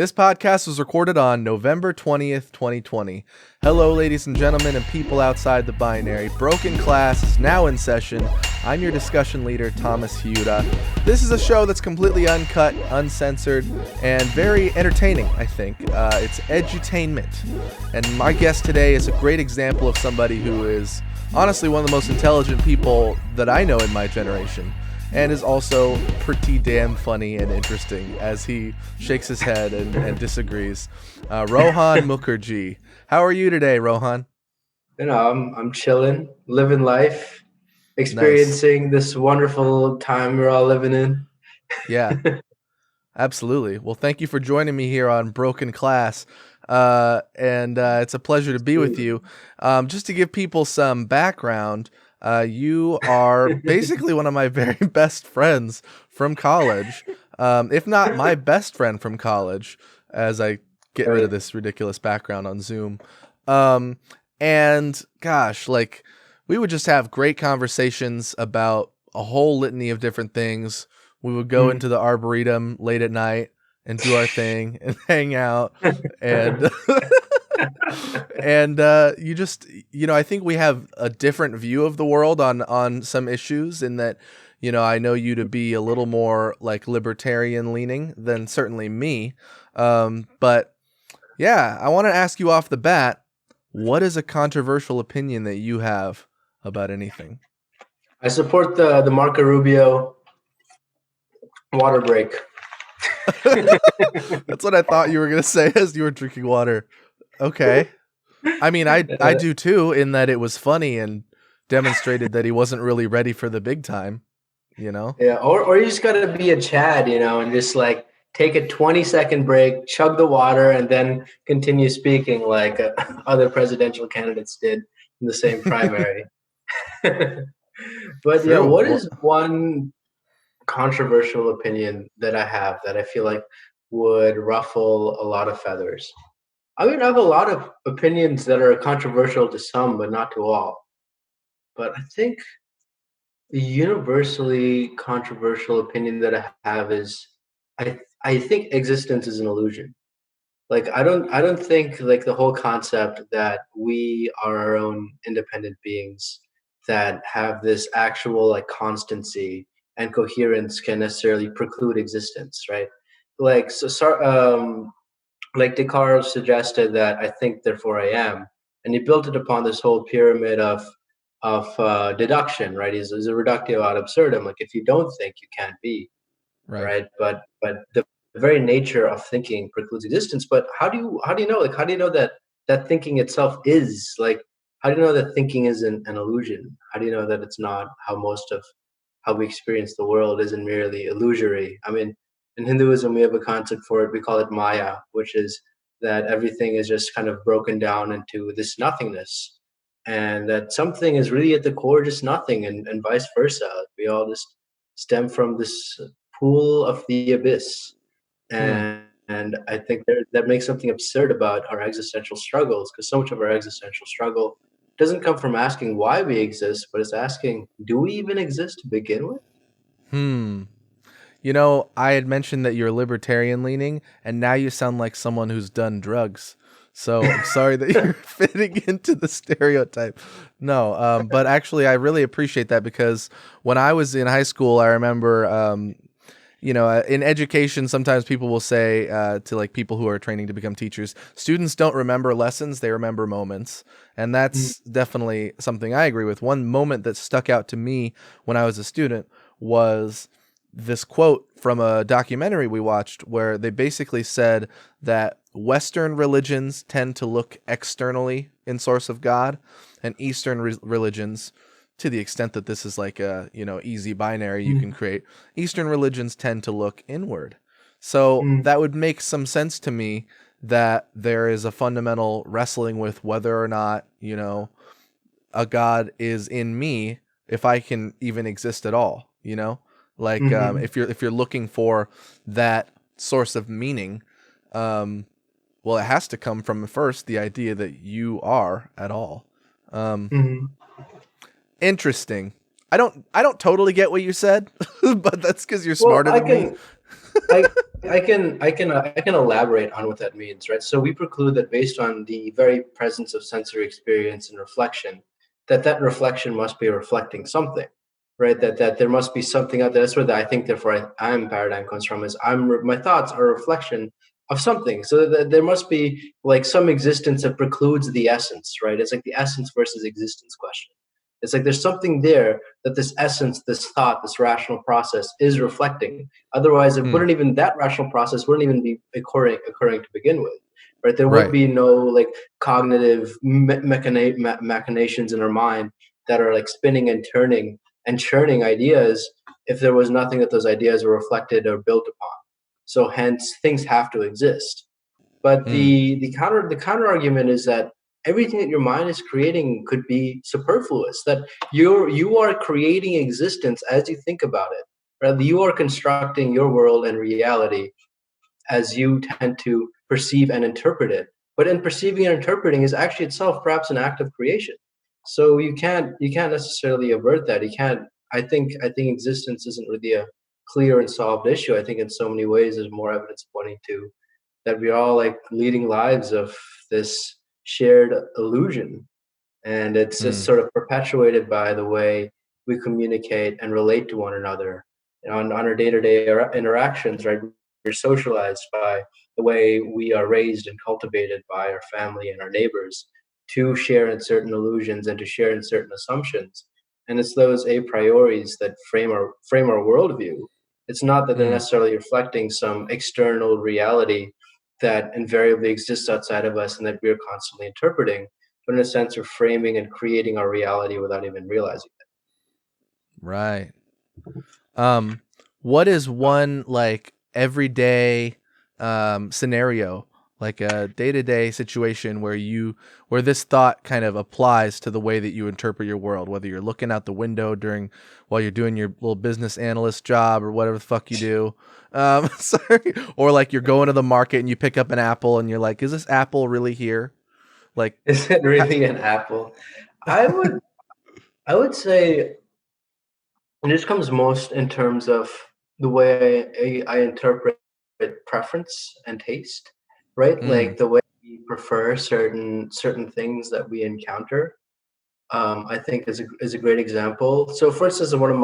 This podcast was recorded on November 20th, 2020. Hello, ladies and gentlemen, and people outside the binary. Broken Class is now in session. I'm your discussion leader, Thomas Hiura. This is a show that's completely uncut, uncensored, and very entertaining, I think. It's edutainment. And my guest today is a great example of somebody who is honestly one of the most intelligent people that I know in my generation, and is also pretty damn funny and interesting as he shakes his head and disagrees. Rohan Mukherjee. How are you today, Rohan? I'm chilling, living life, experiencing this wonderful time we're all living in. Yeah, absolutely. Well, thank you for joining me here on Broken Class. And it's a pleasure to be with you. Just to give people some background, you are basically one of my very best friends from college, if not my best friend from college, as I get rid of this ridiculous background on Zoom. And gosh, like, we would just have great conversations about a whole litany of different things. We would go into the Arboretum late at night and do our thing and hang out and and you just, I think we have a different view of the world on some issues, in that, I know you to be a little more like libertarian leaning than certainly me. But yeah, I want to ask you off the bat, what is a controversial opinion that you have about anything? I support the Marco Rubio water break. That's what I thought you were going to say as you were drinking water. Okay. I mean, I do too, in that it was funny and demonstrated that he wasn't really ready for the big time, Yeah, or you just got to be a Chad, and just like take a 20-second break, chug the water, and then continue speaking like other presidential candidates did in the same primary. But True. yeah, what is one controversial opinion that I have that I feel like would ruffle a lot of feathers? I mean, I have a lot of opinions that are controversial to some, but not to all. But I think the universally controversial opinion that I have is I think existence is an illusion. Like I don't think like the whole concept that we are our own independent beings that have this actual like constancy and coherence can necessarily preclude existence, right? Like like Descartes suggested that I think, therefore I am, and he built it upon this whole pyramid of deduction, right? Is a reductio ad absurdum. Like if you don't think, you can't be, right? But the very nature of thinking precludes existence. But how do you know? Like how do you know that thinking itself is like? How do you know that thinking is an illusion? How do you know that it's not how we experience the world isn't merely illusory? I mean, in Hinduism, we have a concept for it. We call it Maya, which is that everything is just kind of broken down into this nothingness, and that something is really at the core just nothing, and vice versa. We all just stem from this pool of the abyss. And I think that makes something absurd about our existential struggles, because so much of our existential struggle doesn't come from asking why we exist, but it's asking, do we even exist to begin with? I had mentioned that you're libertarian leaning, and now you sound like someone who's done drugs. So I'm sorry that you're fitting into the stereotype. No, but actually I really appreciate that, because when I was in high school, I remember, in education, sometimes people will say to like people who are training to become teachers, students don't remember lessons, they remember moments. And that's definitely something I agree with. One moment that stuck out to me when I was a student was this quote from a documentary we watched, where they basically said that Western religions tend to look externally in source of God, and Eastern religions, to the extent that this is like a, easy binary you can create, Eastern religions tend to look inward. So that would make some sense to me, that there is a fundamental wrestling with whether or not, a God is in me, if I can even exist at all, like if you're looking for that source of meaning, well, it has to come from first the idea that you are at all. Interesting. I don't totally get what you said, but that's because you're smarter than me. I can elaborate on what that means, right? So we preclude that based on the very presence of sensory experience and reflection, that reflection must be reflecting something, right? That there must be something out there. That's where I think therefore I'm paradigm comes from, is my thoughts are a reflection of something. So that there must be like some existence that precludes the essence, right? It's like the essence versus existence question. It's like there's something there that this essence, this thought, this rational process is reflecting. Otherwise, it Hmm. wouldn't even that rational process wouldn't even be occurring to begin with, right? There would Right. be no like cognitive machinations in our mind that are like spinning and turning and churning ideas if there was nothing that those ideas were reflected or built upon. So hence, things have to exist. But Hmm. the counter argument is that everything that your mind is creating could be superfluous. That you are creating existence as you think about it. Right? You are constructing your world and reality as you tend to perceive and interpret it. But in perceiving and interpreting is actually itself perhaps an act of creation. So you can't necessarily avert that. You can't. I think existence isn't really a clear and solved issue. I think in so many ways there's more evidence pointing to that we're all like leading lives of this shared illusion, and it's just Hmm. sort of perpetuated by the way we communicate and relate to one another on our day-to-day interactions, right? We're socialized by the way we are raised and cultivated by our family and our neighbors to share in certain illusions and to share in certain assumptions, and it's those a prioris that frame our worldview. It's not that they're Hmm. necessarily reflecting some external reality that invariably exists outside of us and that we're constantly interpreting, but in a sense of framing and creating our reality without even realizing Right. Um, what is one like everyday scenario, like a day-to-day situation where this thought kind of applies to the way that you interpret your world, whether you're looking out the window while you're doing your little business analyst job or whatever the fuck you do. Sorry, or like you're going to the market and you pick up an apple and you're like, is this apple really here? Like, it. Is it ha- really an apple? I would I would say this comes most in terms of the way I interpret preference and taste, right? mm, Like the way we prefer certain things that we encounter. I think is a great example. So, for instance, one of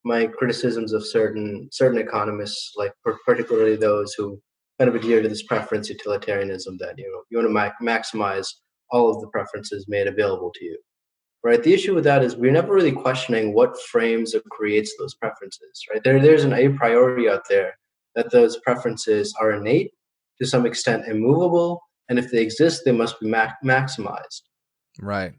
my criticisms of certain economists, like particularly those who kind of adhere to this preference utilitarianism, that you want to maximize all of the preferences made available to you, right? The issue with that is we're never really questioning what frames or creates those preferences, right? There's an a priori out there that those preferences are innate, to some extent immovable, and if they exist, they must be maximized. right.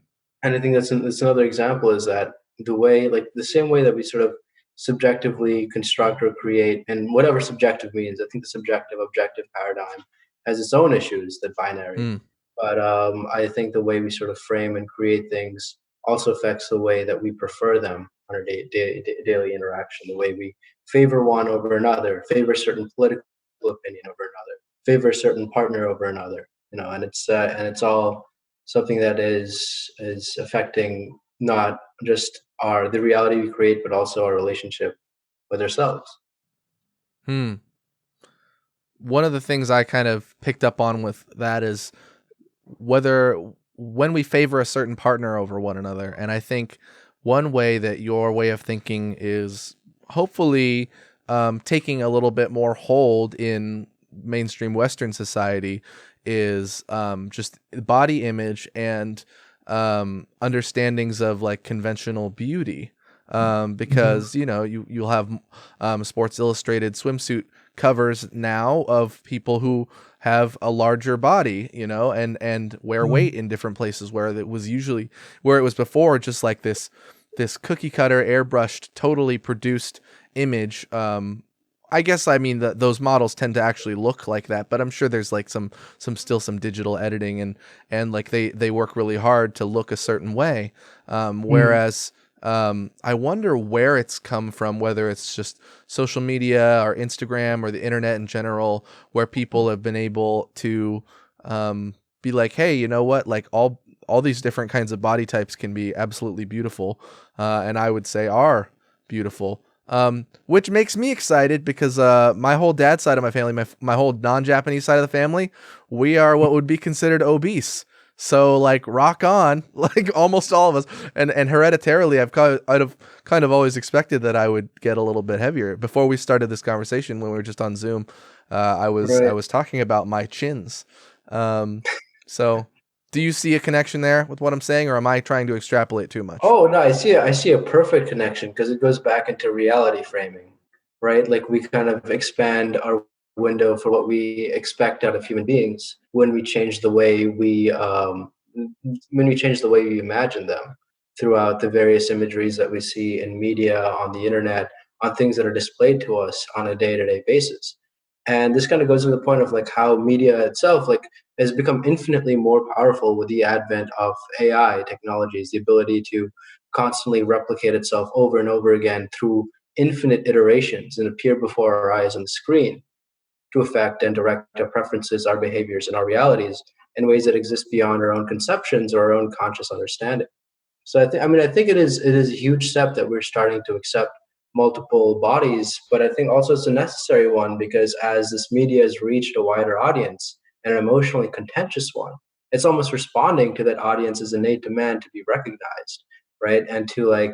And I think that's another example, is that the way, like the same way that we sort of subjectively construct or create, and whatever subjective means, I think the subjective objective paradigm has its own issues, that binary. Mm, But I think the way we sort of frame and create things also affects the way that we prefer them on our daily interaction, the way we favor one over another, favor certain political opinion over another, favor a certain partner over another, and it's all something that is affecting not just our the reality we create, but also our relationship with ourselves. hmm. One of the things I kind of picked up on with that is whether when we favor a certain partner over one another. And I think one way that your way of thinking is hopefully taking a little bit more hold in mainstream Western society is just body image and understandings of like conventional beauty. Mhm. Because you'll have Sports Illustrated swimsuit covers now of people who have a larger body, and wear weight in different places where it was before just like this cookie cutter airbrushed totally produced image. I guess I mean those models tend to actually look like that, but I'm sure there's like some digital editing and like they work really hard to look a certain way. Mm. Whereas I wonder where it's come from, whether it's just social media or Instagram or the internet in general, where people have been able to be like, hey, you know what? Like all these different kinds of body types can be absolutely beautiful, and I would say are beautiful. Which makes me excited because my whole dad's side of my family, my whole non-Japanese side of the family, we are what would be considered obese. So like rock on, like almost all of us, and hereditarily, I'd have kind of always expected that I would get a little bit heavier. Before we started this conversation, when we were just on Zoom, I Right. was talking about my chins. Um, so do you see a connection there with what I'm saying, or am I trying to extrapolate too much? Oh no, I see a perfect connection because it goes back into reality framing, right? Like we kind of expand our window for what we expect out of human beings when we change the way we imagine them throughout the various imageries that we see in media, on the internet, on things that are displayed to us on a day-to-day basis. And this kind of goes to the point of like how media itself like has become infinitely more powerful with the advent of AI technologies, the ability to constantly replicate itself over and over again through infinite iterations and appear before our eyes on the screen to affect and direct our preferences, our behaviors, and our realities in ways that exist beyond our own conceptions or our own conscious understanding. So I think it is a huge step that we're starting to accept multiple bodies, but I think also it's a necessary one because as this media has reached a wider audience and an emotionally contentious one, it's almost responding to that audience's innate demand to be recognized, right? And to like,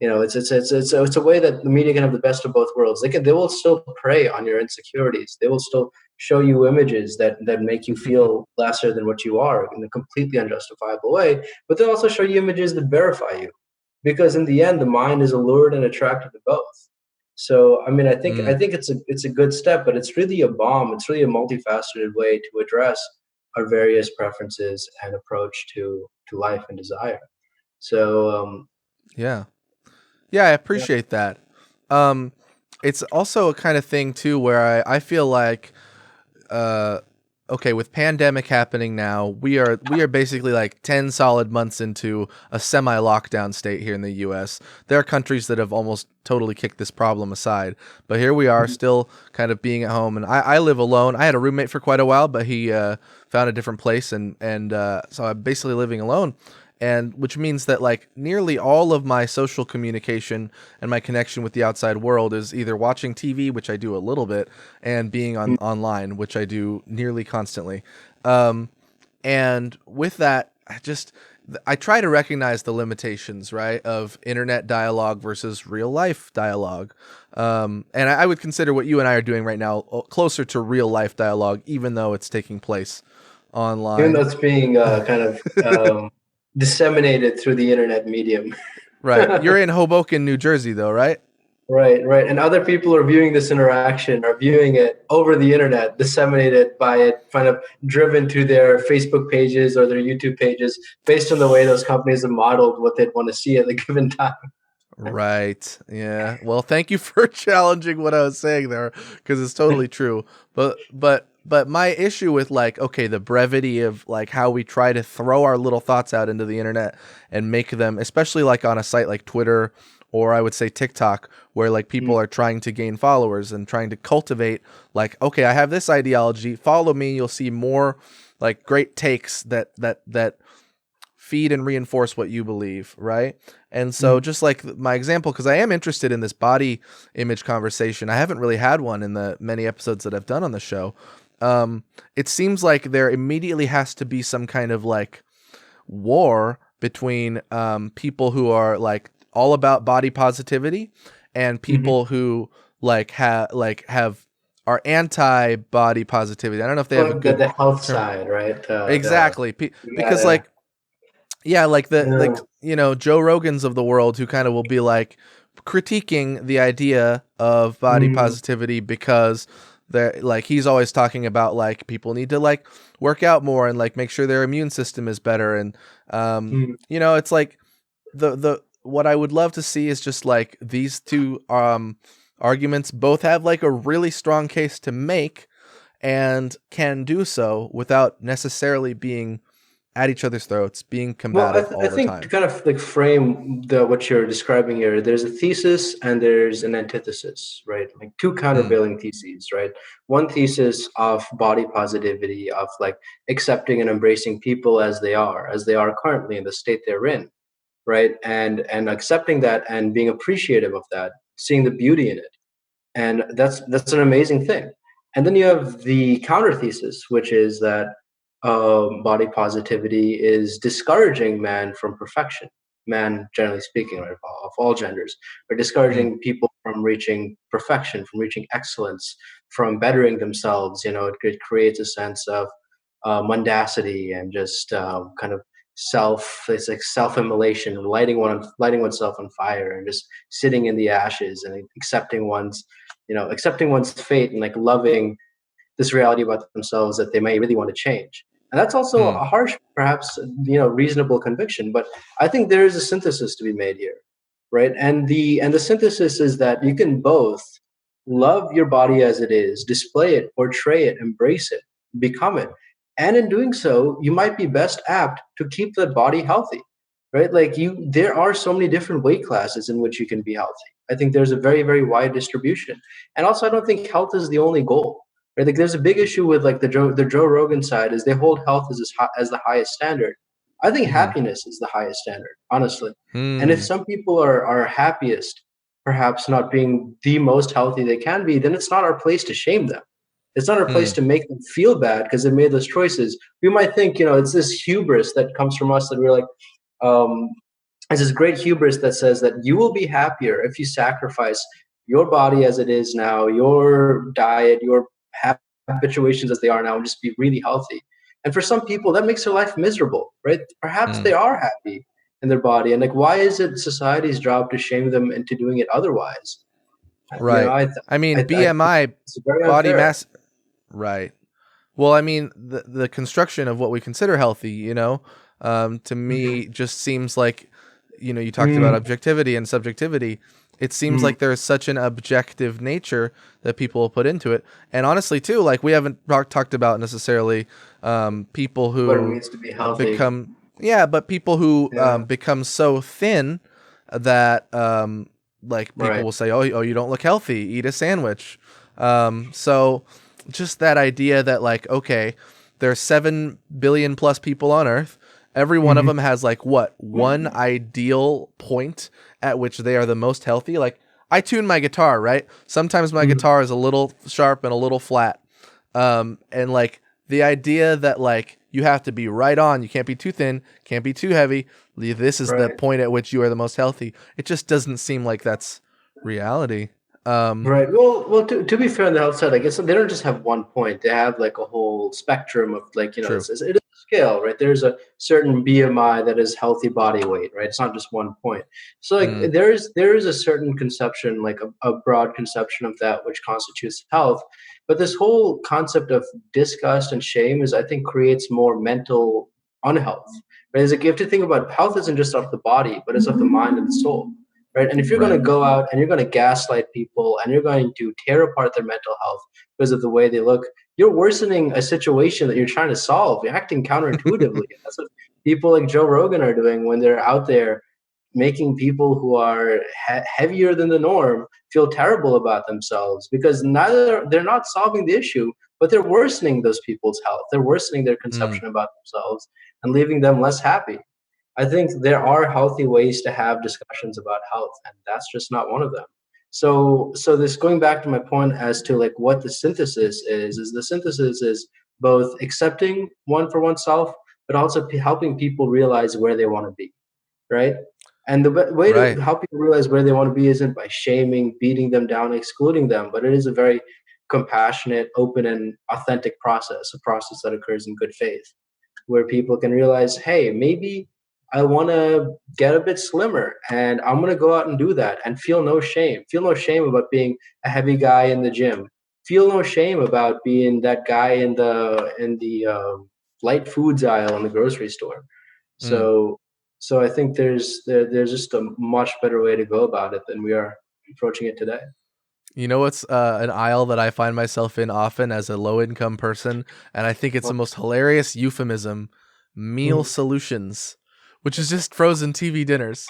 it's a way that the media can have the best of both worlds. They will still prey on your insecurities. They will still show you images that make you feel lesser than what you are in a completely unjustifiable way, but they'll also show you images that verify you because in the end the mind is allured and attracted to both. So I Mm. think it's a good step, but it's really a bomb. It's really a multifaceted way to address our various preferences and approach to life and desire. So Yeah. Yeah, I yeah. appreciate that. Um, it's also a kind of thing too where I feel like uh, okay, with pandemic happening now, we are basically like 10 solid months into a semi lockdown state here in the US. There are countries that have almost totally kicked this problem aside, but here we are still kind of being at home. And I live alone. I had a roommate for quite a while, but he found a different place, and so I'm basically living alone. And which means that like nearly all of my social communication and my connection with the outside world is either watching TV, which I do a little bit, and being on online, which I do nearly constantly. Um, and with that, I try to recognize the limitations, right, of internet dialogue versus real life dialogue. And I would consider what you and I are doing right now closer to real life dialogue, even though it's taking place Even though online. it's being kind of disseminated through the internet medium. Right. You're in Hoboken, New Jersey, though, right? Right, right. And other people are viewing this interaction, are viewing it over the internet, disseminated by it, kind of driven to their Facebook pages or their YouTube pages based on the way those companies have modeled what they'd want to see at the given time. Right. Yeah. Well, thank you for challenging what I was saying there, because it's totally true. But my issue with like, okay, the brevity of like how we try to throw our little thoughts out into the internet and make them, especially like on a site like Twitter, or I would say TikTok, where like people are trying to gain followers and trying to cultivate like, okay, I have this ideology, follow me, you'll see more like great takes that feed and reinforce what you believe, right? And so, Mm. just like my example, because I am interested in this body image conversation, I haven't really had one in the many episodes that I've done on the show. It seems like there immediately has to be some kind of like war between people who are like all about body positivity and Hmm. people who have are anti body positivity. I don't know if they have a Well, good the health term. side, right? Exactly. You Because gotta, like yeah, like uh, Joe Rogans of the world who kind of will be like critiquing the idea of body mm, positivity because they're like he's always talking about like people need to like work out more and like make sure their immune system is better and mm. it's like the what I would love to see is just like these two arguments both have like a really strong case to make and can do so without necessarily being at each other's throats, being Well, combative I all the think to time. kind of like frame what you're describing here, there's a thesis and there's an antithesis, right? Like two Mm, countervailing theses, right? One thesis of body positivity, of like accepting and embracing people as they are currently in the state they're in, right? And accepting that and being appreciative of that. seeing the beauty in it. And that's an amazing thing. And then you have the counter thesis, which is that body positivity is discouraging man from perfection. Man, generally speaking, right, of all genders, but Mm, discouraging people from reaching perfection, from reaching excellence, from bettering themselves. It creates a sense of mundacity and just kind of it's like self-immolation, lighting oneself on fire and just sitting in the ashes and accepting one's fate and like loving this reality about themselves that they may really want to change. And that's also mm, a harsh, perhaps, reasonable conviction. But I think there is a synthesis to be made here, right? And the synthesis is that you can both love your body as it is, display it, portray it, embrace it, become it. And in doing so, you might be best apt to keep that body healthy, right? There are so many different weight classes in which you can be healthy. I think there's a very, very wide distribution. And also, I don't think health is the only goal. Right? Like there's a big issue with like the Joe Rogan side is they hold health as the highest standard. I think mm, happiness is the highest standard, honestly. And if mm, some people are happiest, perhaps not being the most healthy they can be, then it's not our place to shame them. It's not our place mm, to make them feel bad because they made those choices. We might think, it's this hubris that comes from us that we're like, um, it's this great hubris that says that you will be happier if you sacrifice your body as it is now, your diet, your habituations as they are now, and just be really healthy. And for some people, that makes their life miserable, right? Perhaps mm. they are happy in their body, and like, why is it society's job to shame them into doing it otherwise? Right. I mean, I think BMI, it's very body unfair. mass. Right. Well, I mean, the construction of what we consider healthy, to Mhm. me just seems like, you talked about Mm, objectivity and subjectivity. It seems mm. like there's such an objective nature that people will put into it. And honestly, too, like we haven't talked about necessarily people What it who means to be healthy. become, yeah, but people who Yeah, become so thin that like people right. will say, oh, you don't look healthy, eat a sandwich. So just that idea that like, okay, there's 7 billion plus people on earth. Every one of Mhm. them has like what, one ideal point at which they are the most healthy. Like I tune my guitar, right? Sometimes my Mhm. guitar is a little sharp and a little flat. And like the idea that like you have to be right on, you can't be too thin, can't be too heavy. This is the Right. point at which you are the most healthy. It just doesn't seem like that's reality. Um, Right. Well. To be fair on the health side, I guess they don't just have one point. They have like a whole spectrum of like True. it is a scale, right? There's a certain BMI that is healthy body weight, right? It's not just one point. So Mm, like there is a certain conception, like a broad conception of that which constitutes health. But this whole concept of disgust and shame is, I think, creates more mental unhealth. Right? It's like you have to think about health isn't just of the body, but it's of the mind and the soul, right? And if you're going right. to go out and you're going to gaslight people and you're going to tear apart their mental health because of the way they look, you're worsening a situation that you're trying to solve. You're acting counterintuitively. That's what people like Joe Rogan are doing when they're out there making people who are heavier than the norm feel terrible about themselves because neither they're not solving the issue, but they're worsening those people's health. They're worsening their Mm, conception about themselves and leaving them less happy. I think there are healthy ways to have discussions about health, and that's just not one of them. So this going back to my point as to like what the synthesis is the synthesis is both accepting one for oneself, but also helping people realize where they want to be, right? And the way to right. help people realize where they want to be isn't by shaming, beating them down, excluding them, but it is a very compassionate, open, and authentic process, a process that occurs in good faith where people can realize, hey, maybe I want to get a bit slimmer and I'm going to go out and do that and feel no shame. Feel no shame about being a heavy guy in the gym. Feel no shame about being that guy in the light foods aisle in the grocery store. Mm. So so I think there's just a much better way to go about it than we are approaching it today. You know what's an aisle that I find myself in often as a low income person, and I think it's the most hilarious euphemism: meal Mhm. solutions, which is just frozen TV dinners.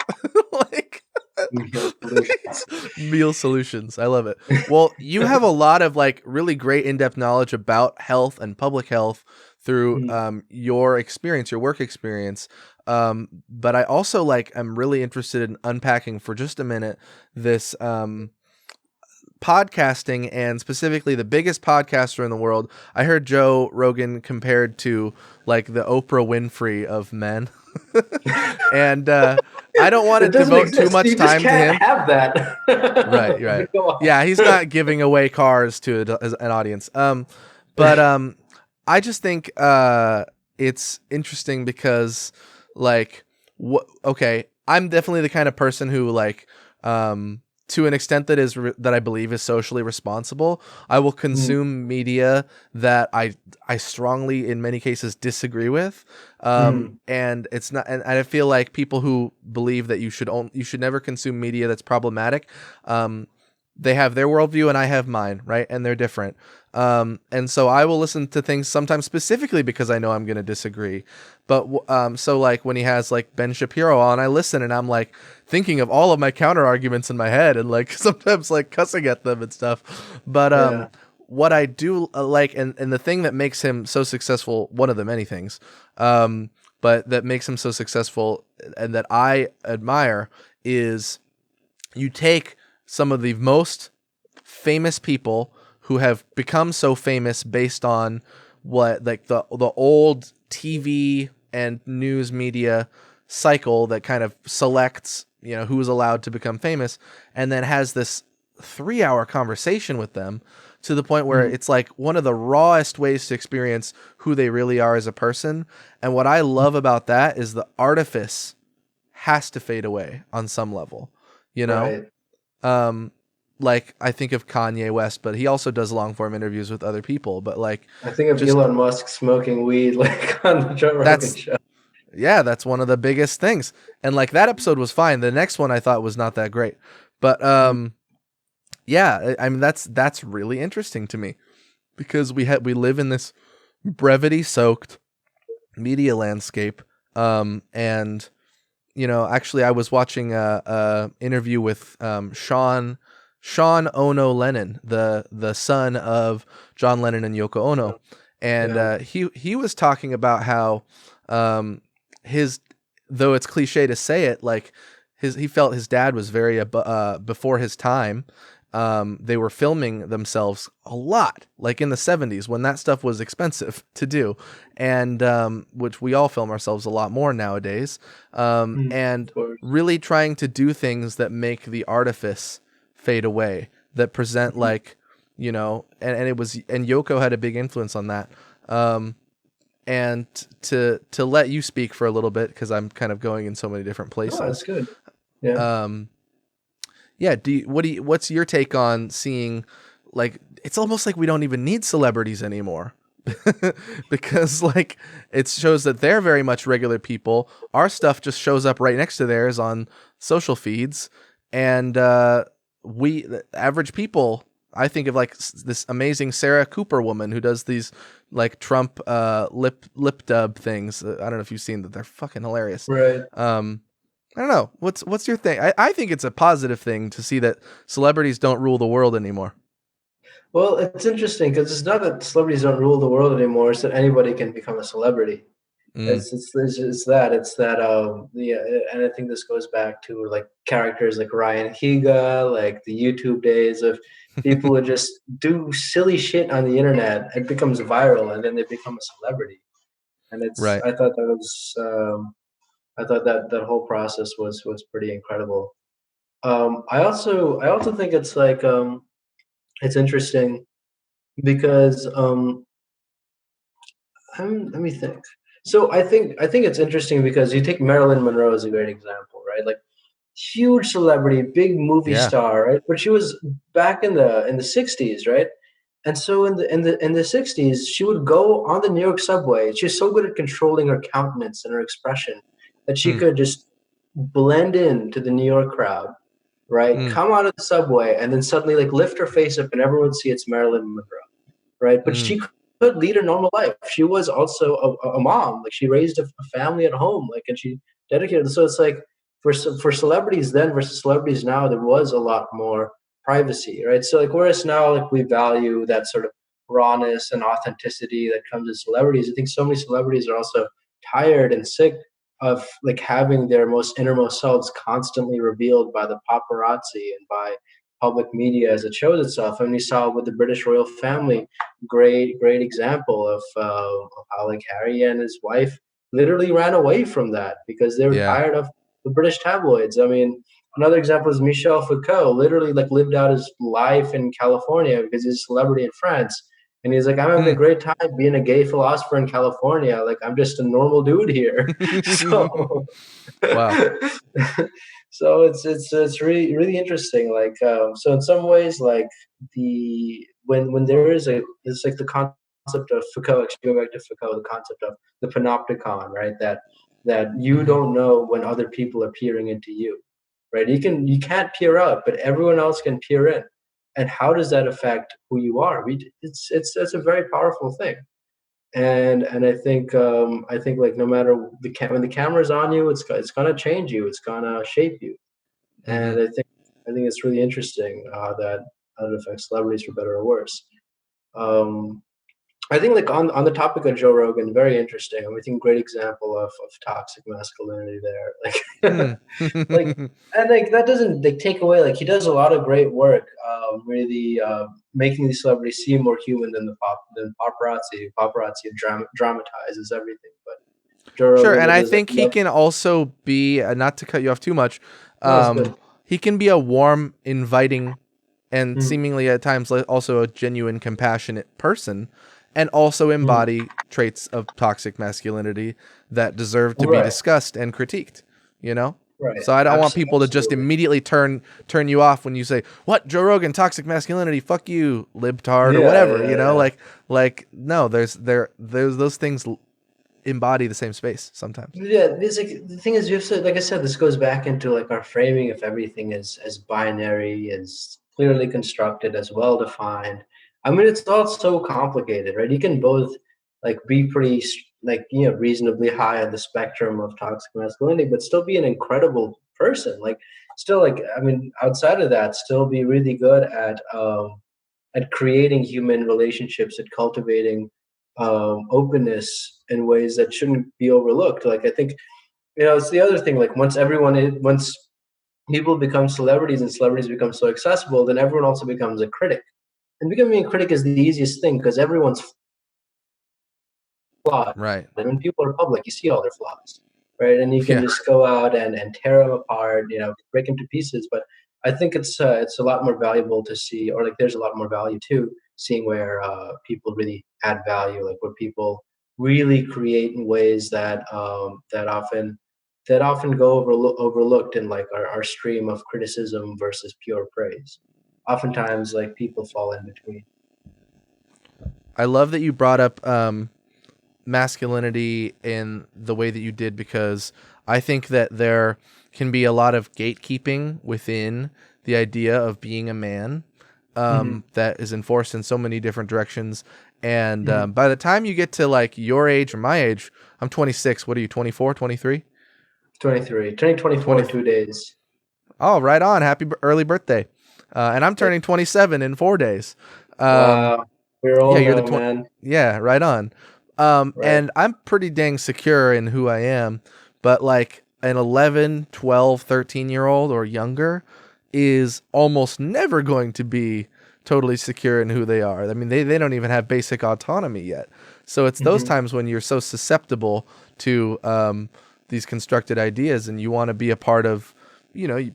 Like, Meal solutions. Meal solutions. I love it. Well, you have a lot of like really great in-depth knowledge about health and public health through your experience, your work experience. But I also like I'm really interested in unpacking for just a minute this podcasting, and specifically the biggest podcaster in the world. I heard Joe Rogan compared to like the Oprah Winfrey of men. And I don't want to devote too much time to him. Have that. Right. Yeah, he's not giving away cars to an audience. But I just think it's interesting because like okay, I'm definitely the kind of person who like to an extent that that I believe is socially responsible. I will consume media that I strongly in many cases disagree with. And it's not, and I feel like people who believe that you should never consume media that's problematic, they have their worldview and I have mine, right? And they're different. And so I will listen to things sometimes specifically because I know I'm going to disagree. But so like when he has like Ben Shapiro on, I listen and I'm like thinking of all of my counter arguments in my head and like sometimes like cussing at them and stuff. But what I do like, and the thing that makes him so successful, one of the many things, but that makes him so successful and that I admire is you take some of the most famous people who have become so famous based on what like the old TV and news media cycle that kind of selects, you know, who's allowed to become famous, and then has this 3-hour conversation with them to the point where it's like one of the rawest ways to experience who they really are as a person. And what I love about that is the artifice has to fade away on some level, you know? Right. Like I think of Kanye West, but he also does long form interviews with other people. But like, I think of Elon Musk smoking weed like on the Joe Rogan show. Yeah, that's one of the biggest things. And like that episode was fine. The next one I thought was not that great. But yeah, I mean that's really interesting to me because we live in this brevity soaked media landscape. And you know, actually I was watching a interview with Sean Ono Lennon, the son of John Lennon and Yoko Ono, and he was talking about how though it's cliche to say it, like he felt his dad was very before his time. They were filming themselves a lot, like in the 70s when that stuff was expensive to do, and which we all film ourselves a lot more nowadays, and really trying to do things that make the artifice fade away, that present like, you know, and Yoko had a big influence on that. And to let you speak for a little bit, because I'm kind of going in so many different places. Oh, that's good. Yeah. Yeah. What's your take on seeing, like, it's almost like we don't even need celebrities anymore because like it shows that they're very much regular people. Our stuff just shows up right next to theirs on social feeds. And, the average people, I think of like this amazing Sarah Cooper woman who does these like Trump lip dub things. I don't know if you've seen that; they're fucking hilarious. Right. I don't know. What's your thing? I think it's a positive thing to see that celebrities don't rule the world anymore. Well, it's interesting because it's not that celebrities don't rule the world anymore; it's that anybody can become a celebrity. It's that and I think this goes back to like characters like Ryan Higa, like the YouTube days of people who just do silly shit on the internet. It becomes viral, and then they become a celebrity. And it's Right. I thought that was I thought that whole process was pretty incredible. I also think it's like it's interesting because let me think. So I think it's interesting because you take Marilyn Monroe as a great example, right? Like huge celebrity, big movie star, right? But she was back in the '60s, right? And so in the '60s, she would go on the New York subway. She's so good at controlling her countenance and her expression that she could just blend into the New York crowd, right? Come out of the subway and then suddenly like lift her face up and everyone would see it's Marilyn Monroe, right? But she could lead a normal life. She was also a mom. Like she raised a family at home, like, and she dedicated. So it's like for celebrities then versus celebrities now, there was a lot more privacy, right? So like whereas now like we value that sort of rawness and authenticity that comes in celebrities, I think so many celebrities are also tired and sick of like having their most innermost selves constantly revealed by the paparazzi and by public media as it shows itself. And we saw with the British royal family, great example of how like Harry and his wife literally ran away from that because they were Yeah. tired of the British tabloids. I mean, another example is Michel Foucault, literally like lived out his life in California because he's a celebrity in France. And he's like, I'm having a great time being a gay philosopher in California. Like, I'm just a normal dude here. So, Wow. so it's really interesting. Like, so in some ways, like when there is it's like the concept of Foucault. Actually, going back to Foucault, the concept of the panopticon, right? That you don't know when other people are peering into you, right? You can't peer out, but everyone else can peer in. And how does that affect who you are? It's a very powerful thing. And I think like no matter when the camera's on you, it's gonna change you. It's gonna shape you. Mm-hmm. And I think it's really interesting that how it affects celebrities for better or worse. Um, I think like on the topic of Joe Rogan, very interesting. I think great example of toxic masculinity there. Like like and like that doesn't like take away like he does a lot of great work, really making these celebrities seem more human than than paparazzi. Paparazzi dramatizes everything, but Joe Sure, Rogan and it I does think he can also be, not to cut you off too much, no, it's good. he can be a warm, inviting, and Mm, seemingly at times also a genuine, compassionate person, and also mm. embody traits of toxic masculinity that deserve to be Right, discussed and critiqued. You know, right, so I don't want people to just absolutely. immediately turn you off when you say, "What, Joe Rogan, toxic masculinity? Fuck you, libtard," or Yeah, whatever. You yeah, know, yeah. like no, there's those things embody the same space sometimes. Yeah, this like the thing is, you have to, like I said, this goes back into like our framing of everything as binary, as clearly constructed, as well defined. I mean, it's all so complicated, right? You can both like be pretty like reasonably high on the spectrum of toxic masculinity, but still be an incredible person. Like, still like I mean, outside of that, still be really good at creating human relationships, at cultivating openness in ways that shouldn't be overlooked. Like I think it's the other thing. Like once people become celebrities and celebrities become so accessible, then everyone also becomes a critic. And becoming a critic is the easiest thing because everyone's flawed. Right. And when people are public, you see all their flaws, right? And you can Yeah. just go out and tear them apart, break them to pieces. But I think it's a lot more valuable to see, or like there's a lot more value to seeing where people really add value, like where people really create in ways that often go overlooked in like our stream of criticism versus pure praise. Oftentimes, like people fall in between. I love that you brought up masculinity in the way that you did, because I think that there can be a lot of gatekeeping within the idea of being a man, Hmm. that is enforced in so many different directions. And Hmm. by the time you get to like your age or my age, I'm 26. What are you, 24, 23? 23, turning 24 in 2 days. Oh, right on. Happy early birthday. And I'm turning 27 in 4 days. Um, Wow, we're yeah, old you're the now, man. yeah, right on. Right. And I'm pretty dang secure in who I am, but like an 11, 12, 13-year old or younger is almost never going to be totally secure in who they are. I mean, they don't even have basic autonomy yet. So it's those Hmm. times when you're so susceptible to these constructed ideas, and you want to be a part of,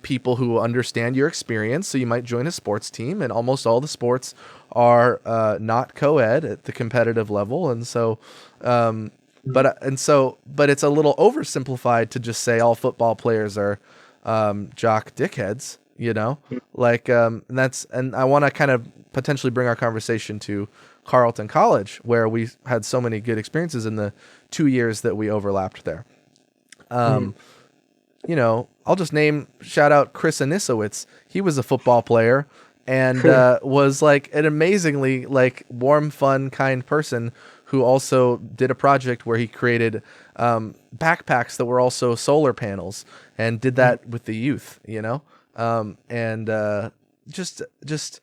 people who understand your experience. So you might join a sports team, and almost all the sports are not co-ed at the competitive level. And so, but it's a little oversimplified to just say all football players are jock dickheads, and I want to kind of potentially bring our conversation to Carleton College, where we had so many good experiences in the 2 years that we overlapped there. Hmm. I'll just shout out Chris Anisowitz. He was a football player and was like an amazingly like warm, fun, kind person who also did a project where he created backpacks that were also solar panels and did that with the youth, you know? Just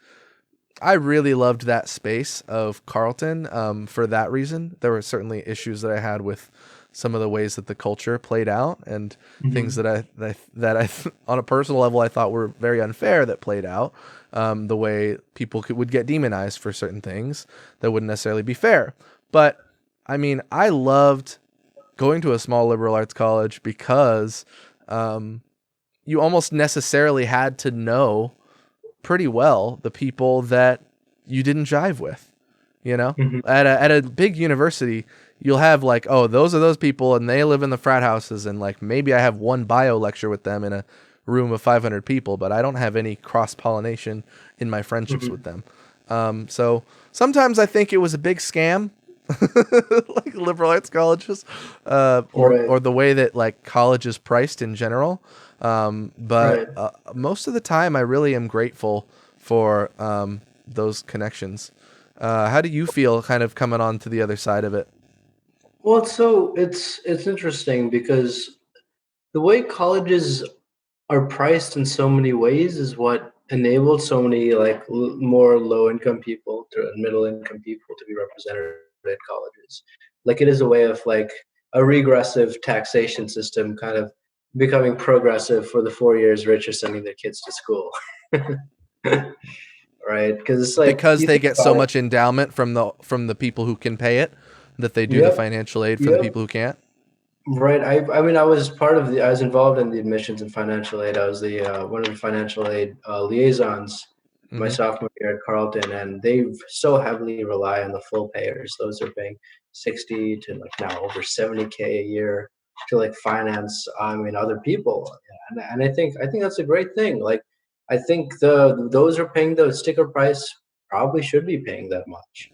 I really loved that space of Carleton for that reason. There were certainly issues that I had with some of the ways that the culture played out and things that I on a personal level I thought were very unfair that played out. The way people would get demonized for certain things that wouldn't necessarily be fair. But I mean, I loved going to a small liberal arts college because you almost necessarily had to know pretty well the people that you didn't jive with, you know. At a big university, you'll have like, oh, those are those people and they live in the frat houses, and like maybe I have one bio lecture with them in a room of 500 people, but I don't have any cross-pollination in my friendships with them. So sometimes I think it was a big scam, like liberal arts colleges, or the way that like college is priced in general. But most of the time I really am grateful for those connections. How do you feel kind of coming on to the other side of it? Well, so it's interesting because the way colleges are priced in so many ways is what enabled so many like more low income people to middle income people to be represented at colleges. Like it is a way of like a regressive taxation system kind of becoming progressive for the 4 years rich are sending their kids to school. Right? Because it's like Because they get so much endowment from the people who can pay it, that they do the financial aid for the people who can't. Right. I mean, I was I was involved in the admissions and financial aid. I was the one of the financial aid liaisons my sophomore year at Carleton, and they so heavily rely on the full payers. Those are paying 60 to like now over 70K a year to like finance. I mean, other people, and I think that's a great thing. Like, I think those are paying the sticker price probably should be paying that much.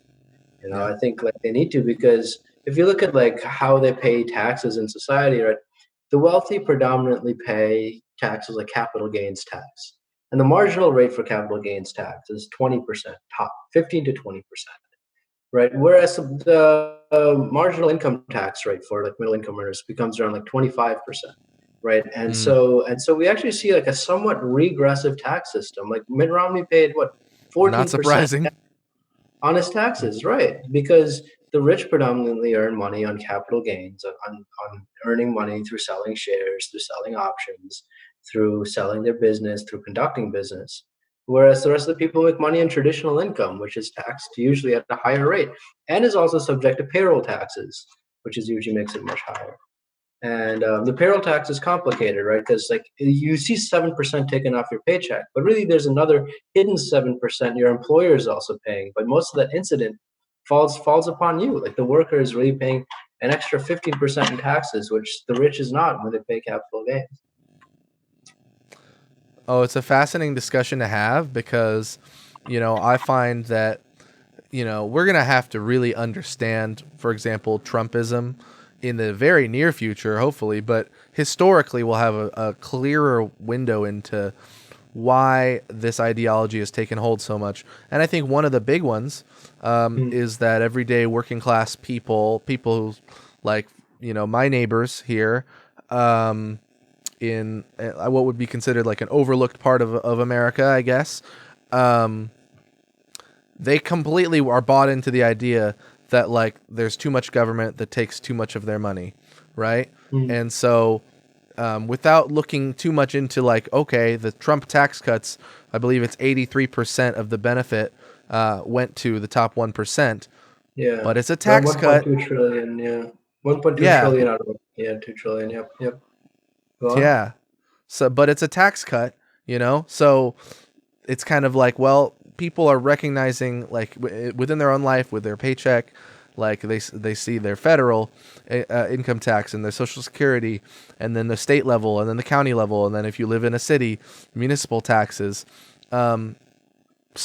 You know, I think like they need to, because if you look at like how they pay taxes in society, right? The wealthy predominantly pay taxes like capital gains tax. And the marginal rate for capital gains tax is 20% top, 15 to 20%, right? Whereas the marginal income tax rate for like middle income earners becomes around like 25%, right? And so we actually see like a somewhat regressive tax system. Like Mitt Romney paid what, Not 14% surprising. on his taxes, right? Because the rich predominantly earn money on capital gains, on earning money through selling shares, through selling options, through selling their business, through conducting business. Whereas the rest of the people make money on traditional income, which is taxed usually at a higher rate and is also subject to payroll taxes, which is usually makes it much higher. And the payroll tax is complicated, right? Because like you see 7% taken off your paycheck, but really there's another hidden 7% your employer is also paying. But most of that incident falls upon you. Like the worker is really paying an extra 15% in taxes, which the rich is not when they pay capital gains. Oh, it's a fascinating discussion to have because, you know, I find that, you know, we're going to have to really understand, for example, Trumpism in the very near future, hopefully, but historically we'll have a clearer window into why this ideology has taken hold so much. And I think one of the big ones is that everyday working class people like, you know, my neighbors here, in what would be considered like an overlooked part of America, I guess. They completely are bought into the idea that like there's too much government that takes too much of their money, right? And so without looking too much into like, okay, the Trump tax cuts, I believe it's 83% of the benefit went to the top 1%. Yeah. But it's a tax cut. 1.2 trillion, yeah. 1.2 trillion out of 2 trillion, yep. Yeah. So, but it's a tax cut, you know? So it's kind of like, well, people are recognizing like within their own life with their paycheck, like they see their federal income tax and their social security, and then the state level, and then the county level, and then if you live in a city, municipal taxes. So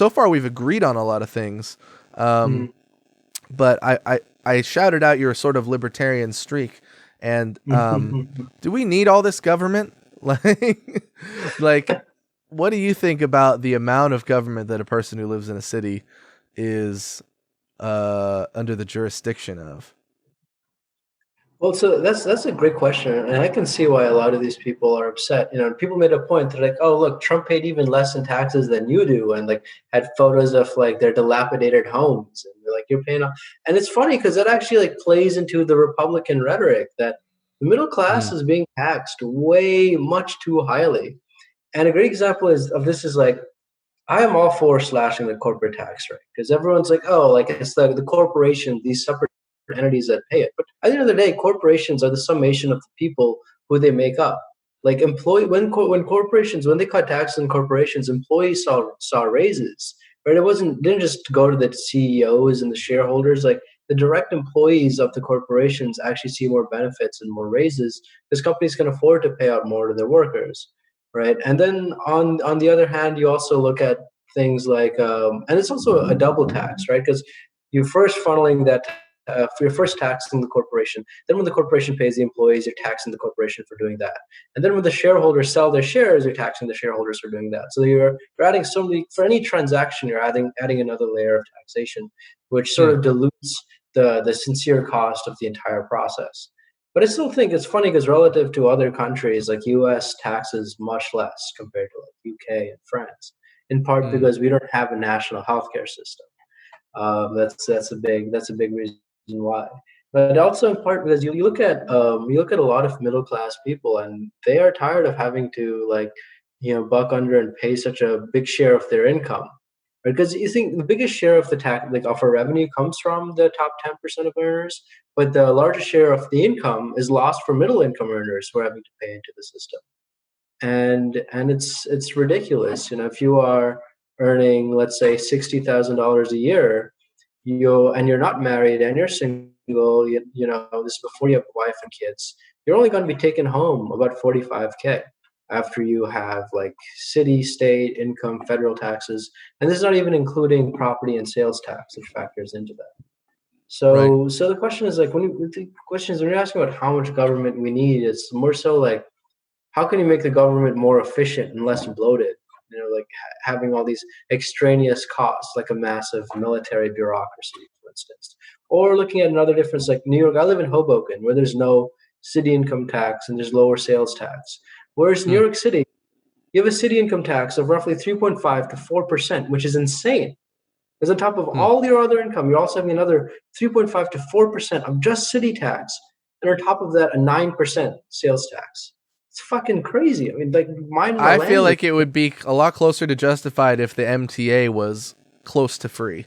far we've agreed on a lot of things. But I shouted out your sort of libertarian streak. And do we need all this government? Like, what do you think about the amount of government that a person who lives in a city is under the jurisdiction of? Well, so that's a great question, and I can see why a lot of these people are upset. People made a point. They're like, "Oh, look, Trump paid even less in taxes than you do," and like had photos of like their dilapidated homes, and they're like, "You're paying off." And it's funny because that actually like plays into the Republican rhetoric that the middle class Mm, is being taxed way much too highly. And a great example of this is like I am all for slashing the corporate tax rate because everyone's like, oh, like it's the corporation, these separate entities that pay it. But at the end of the day, corporations are the summation of the people who they make up. Like when corporations when they cut taxes on corporations, employees saw raises. Right? Didn't just go to the CEOs and the shareholders. Like the direct employees of the corporations actually see more benefits and more raises because companies can afford to pay out more to their workers, right? And then on the other hand, you also look at things like, and it's also a double tax, right? Because you first funneling that, you're first taxing the corporation. Then when the corporation pays the employees, you're taxing the corporation for doing that. And then when the shareholders sell their shares, you're taxing the shareholders for doing that. So you're adding so many, for any transaction, you're adding another layer of taxation, which sort mm, of dilutes the sincere cost of the entire process. But I still think it's funny because relative to other countries, like US taxes much less compared to like UK and France, in part mm. because we don't have a national healthcare system. That's a big reason why. But also in part because you look at a lot of middle class people and they are tired of having to like buck under and pay such a big share of their income. Right? Because you think the biggest share of the tax, like of our revenue, comes from the top 10% of earners, but the largest share of the income is lost for middle income earners who are having to pay into the system. And it's ridiculous. If you are earning, let's say, $60,000 a year, you're not married and you're single, this is before you have a wife and kids, you're only going to be taking home about 45K after you have like city, state, income, federal taxes, and this is not even including property and sales tax, which factors into that. Right. So the question is like when you're asking about how much government we need, it's more so like how can you make the government more efficient and less bloated? Like having all these extraneous costs, like a massive military bureaucracy, for instance. Or looking at another difference, like New York. I live in Hoboken, where there's no city income tax and there's lower sales tax. Whereas New Mm, York City, you have a city income tax of roughly 3.5 to 4%, which is insane. Because on top of mm. all your other income, you're also having another 3.5 to 4% of just city tax, and on top of that, a 9% sales tax. It's fucking crazy. I mean, like, mind my I feel language. like it would be a lot closer to justified if the MTA was close to free.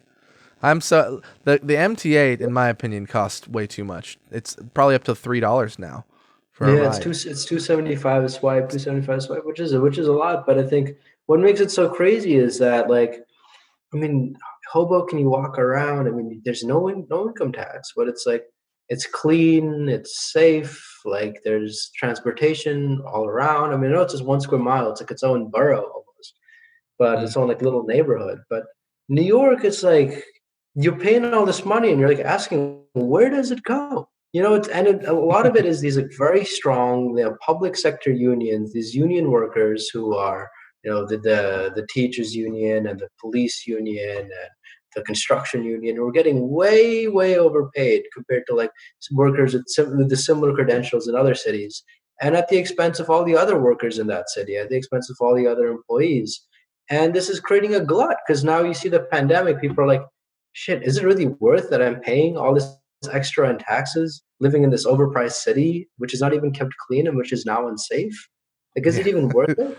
The MTA, in my opinion, costs way too much. It's probably up to $3 now for a Yeah, ride. it's 275 a swipe, 275 a swipe, which is a lot. But I think what makes it so crazy is that, like, I mean, Hoboken, you walk around. I mean, there's no income tax, but it's like it's clean, it's safe. Like there's transportation all around. I mean, I know it's just 1 square mile. It's like its own borough almost, but Mm. its own like little neighborhood. But New York, it's like you're paying all this money, and you're like asking, where does it go? A lot of it is these like very strong, public sector unions, these union workers who are the teachers union and the police union and the construction union who are getting way overpaid compared to like workers with the similar credentials in other cities, and at the expense of all the other workers in that city, at the expense of all the other employees. And this is creating a glut because now you see the pandemic, people are like, shit, is it really worth that I'm paying all this extra in taxes, living in this overpriced city, which is not even kept clean and which is now unsafe? Like, is Yeah. it even worth it?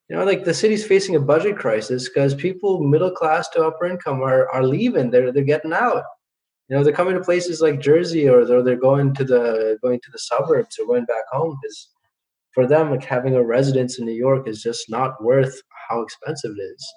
Like the city's facing a budget crisis because people middle class to upper income are leaving. They're getting out. They're coming to places like Jersey, or they're going to the suburbs or going back home because for them, like having a residence in New York is just not worth how expensive it is.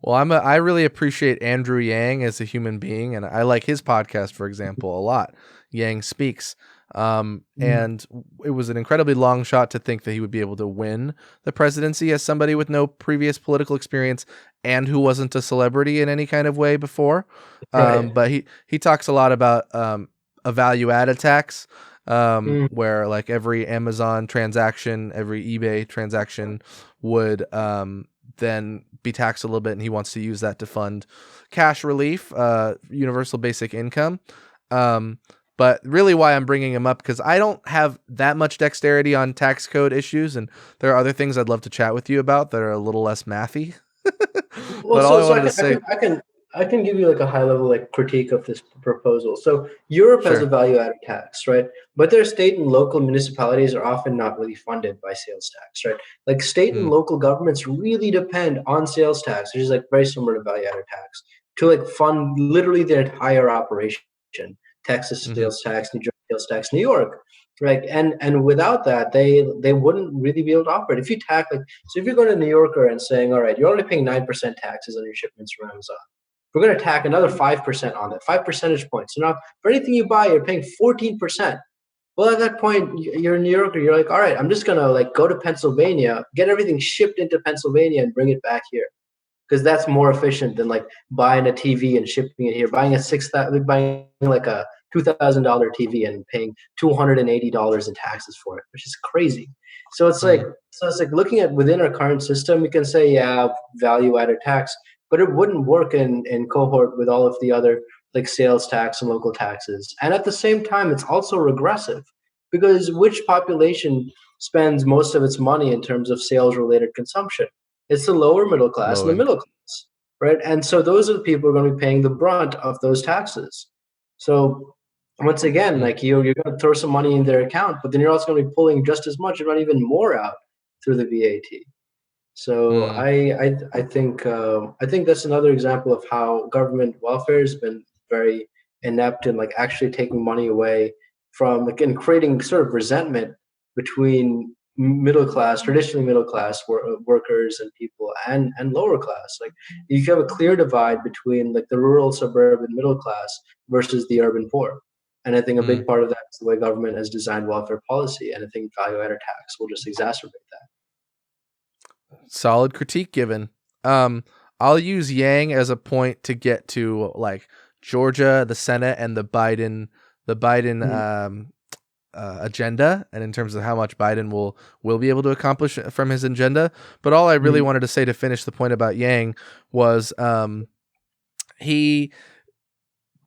Well, I really appreciate Andrew Yang as a human being, and I like his podcast, for example, a lot. Yang Speaks. Mm. And it was an incredibly long shot to think that he would be able to win the presidency as somebody with no previous political experience and who wasn't a celebrity in any kind of way before. Right. But he talks a lot about a value added tax, Mm. where like every Amazon transaction, every eBay transaction would then be taxed a little bit, and he wants to use that to fund cash relief, universal basic income. But really why I'm bringing him up, because I don't have that much dexterity on tax code issues, and there are other things I'd love to chat with you about that are a little less mathy. Well, But all I wanted to say, I can give you like a high level like critique of this proposal. So Europe has a sure. value added tax, right? But their state and local municipalities are often not really funded by sales tax, right? Like state and Mm, local governments really depend on sales tax, which is like very similar to value added tax, to like fund literally their entire operation. Texas mm-hmm, sales tax, New Jersey sales tax, New York, right? And without that, they wouldn't really be able to operate. If you tax like so, if you're going to New Yorker and saying, all right, you're only paying 9% taxes on your shipments from Amazon, we're going to tack another 5% on that, 5 percentage points. So now for anything you buy, you're paying 14%. Well, at that point, you're a New Yorker. You're like, all right, I'm just gonna like go to Pennsylvania, get everything shipped into Pennsylvania, and bring it back here because that's more efficient than like buying a TV and shipping it here. Buying like a $2,000 TV and paying $280 in taxes for it, which is crazy. So it's like mm, looking at within our current system, we can say yeah, value added tax, but it wouldn't work in cohort with all of the other like sales tax and local taxes. And at the same time, it's also regressive because which population spends most of its money in terms of sales related consumption? It's the lower middle class low and the income. middle class, right? And so those are the people who are going to be paying the brunt of those taxes. So once again, Mm, like you're going to throw some money in their account, but then you're also going to be pulling just as much, if not even more, out through the VAT. So mm, I think that's another example of how government welfare has been very inept in like actually taking money away from like and creating sort of resentment between middle class, traditionally middle class workers and people and lower class. Like you have a clear divide between like the rural, suburban, middle class versus the urban poor. And I think a mm. big part of that is the way government has designed welfare policy. And I think value added tax will just exacerbate that. Solid critique given. Um, I'll use Yang as a point to get to like Georgia, the Senate, and the Biden Mhm. agenda, and in terms of how much Biden will be able to accomplish from his agenda. But all I really Mhm. wanted to say to finish the point about Yang was he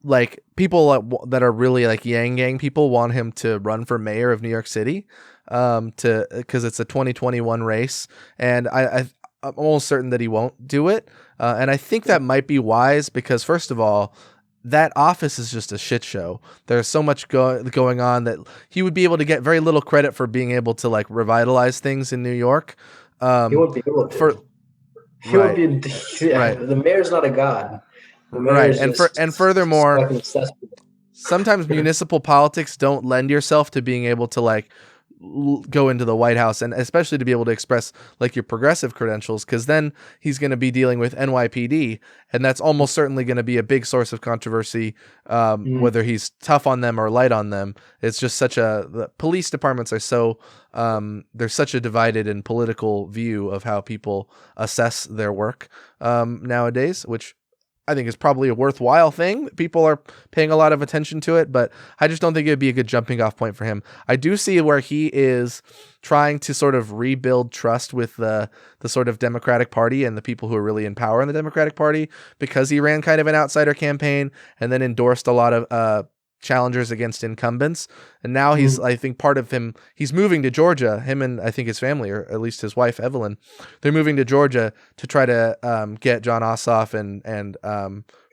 like people that are really like Yang Gang people want him to run for mayor of New York City, to because it's a 2021 race, and I'm almost certain that he won't do it, and I think that might be wise because first of all, that office is just a shit show. There's so much going on that he would be able to get very little credit for being able to like revitalize things in New York. He Um, won't be able for to. He won't right, be. right, The mayor's not a god. The mayor right, is and just furthermore, stuck in a cesspool. sometimes municipal politics don't lend yourself to being able to like go into the White House, and especially to be able to express like your progressive credentials, because then he's going to be dealing with NYPD, and that's almost certainly going to be a big source of controversy, Mm. whether he's tough on them or light on them. It's just the police departments are so there's such a divided and political view of how people assess their work nowadays, which I think is probably a worthwhile thing. People are paying a lot of attention to it, but I just don't think it'd be a good jumping off point for him. I do see where he is trying to sort of rebuild trust with the sort of Democratic Party and the people who are really in power in the Democratic Party, because he ran kind of an outsider campaign and then endorsed a lot of challengers against incumbents. And now Mm. I think part of he's moving to Georgia, him and I think his family, or at least his wife, Evelyn, they're moving to Georgia to try to get John Ossoff and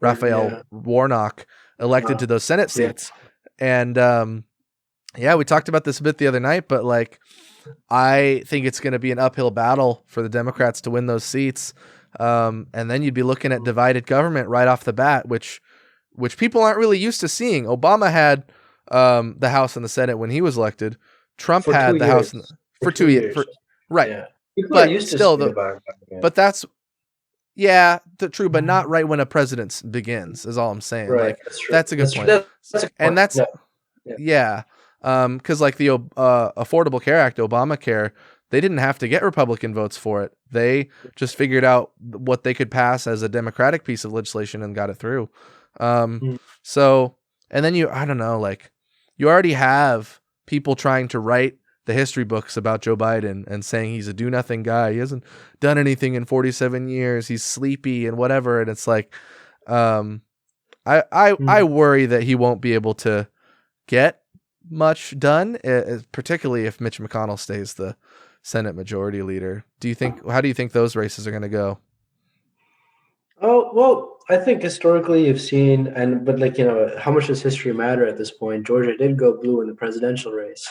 Raphael Yeah. Warnock elected Uh, to those Senate yeah. seats. And yeah, we talked about this a bit the other night, but like, I think it's going to be an uphill battle for the Democrats to win those seats. And then you'd be looking at divided government right off the bat, which people aren't really used to seeing. Obama had the House and the Senate when he was elected. Trump For two had the House years. For for two 2 years. years. Right, Yeah. People are but used to still, seeing the government. but that's true, but not right when a president begins. Is all I'm saying. Right. Like That's true. that's a good That's true. point, That's a good and point. that's Yeah. Yeah. yeah, because like the Affordable Care Act, Obamacare, they didn't have to get Republican votes for it. They just figured out what they could pass as a Democratic piece of legislation and got it through. Um, Mm. so, and then I don't know, like you already have people trying to write the history books about Joe Biden and saying he's a do-nothing guy. He hasn't done anything in 47 years. He's sleepy and whatever. And it's like, I worry that he won't be able to get much done, particularly if Mitch McConnell stays the Senate Majority Leader. How do you think those races are going to go? Oh, well, I think historically you've seen, but like, how much does history matter at this point? Georgia did go blue in the presidential race.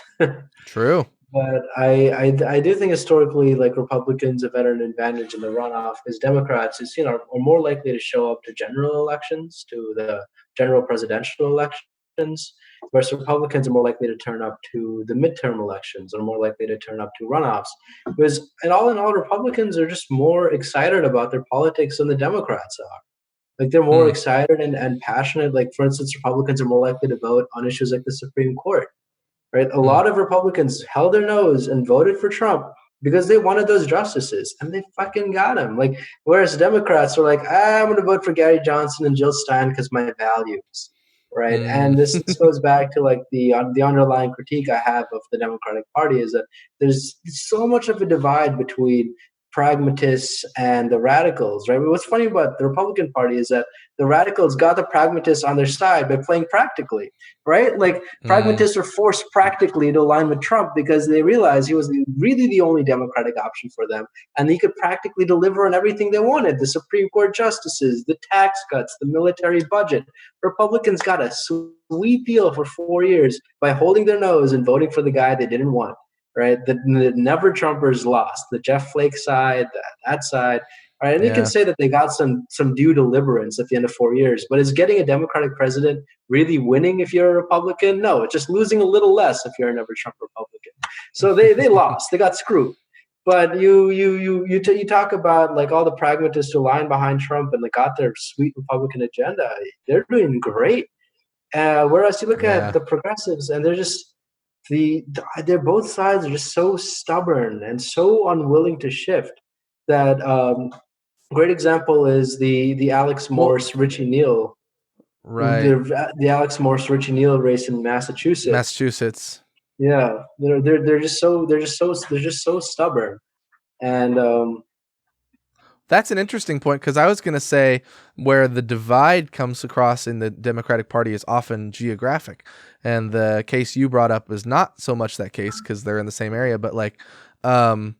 True. But I do think historically, like, Republicans have had an advantage in the runoff because Democrats, are more likely to show up to general elections, to the general presidential elections, whereas Republicans are more likely to turn up to the midterm elections, or more likely to turn up to runoffs. Because in all, Republicans are just more excited about their politics than the Democrats are. Like, they're more excited and passionate. Like, for instance, Republicans are more likely to vote on issues like the Supreme Court. Right? A lot of Republicans held their nose and voted for Trump because they wanted those justices, and they fucking got them. Like, whereas Democrats are like, I'm going to vote for Gary Johnson and Jill Stein because my values, right? And this goes back to like the underlying critique I have of the Democratic Party is that there's so much of a divide between pragmatists and the radicals, right? But what's funny about the Republican Party is that the radicals got the pragmatists on their side by playing practically, right? Like, pragmatists are forced practically to align with Trump because they realized he was really the only Democratic option for them, and he could practically deliver on everything they wanted: the Supreme Court justices, the tax cuts, the military budget. Republicans got a sweet deal for 4 years by holding their nose and voting for the guy they didn't want. Right, the never Trumpers lost, the Jeff Flake side, that side. Right, and you can say that they got some due deliverance at the end of 4 years, but is getting a Democratic president really winning if you're a Republican? No, it's just losing a little less if you're a never Trump Republican. So they lost, they got screwed. But you talk about like all the pragmatists who line behind Trump and they got their sweet Republican agenda. They're doing great. Whereas you look at the progressives and they're just they're both sides are just so stubborn and so unwilling to shift that great example is the Alex Morse Richie Neal, right? The Alex Morse Richie Neal race in Massachusetts. Yeah, they're just so stubborn, and that's an interesting point, because I was going to say where the divide comes across in the Democratic Party is often geographic. And the case you brought up is not so much that case because they're in the same area, but like Connor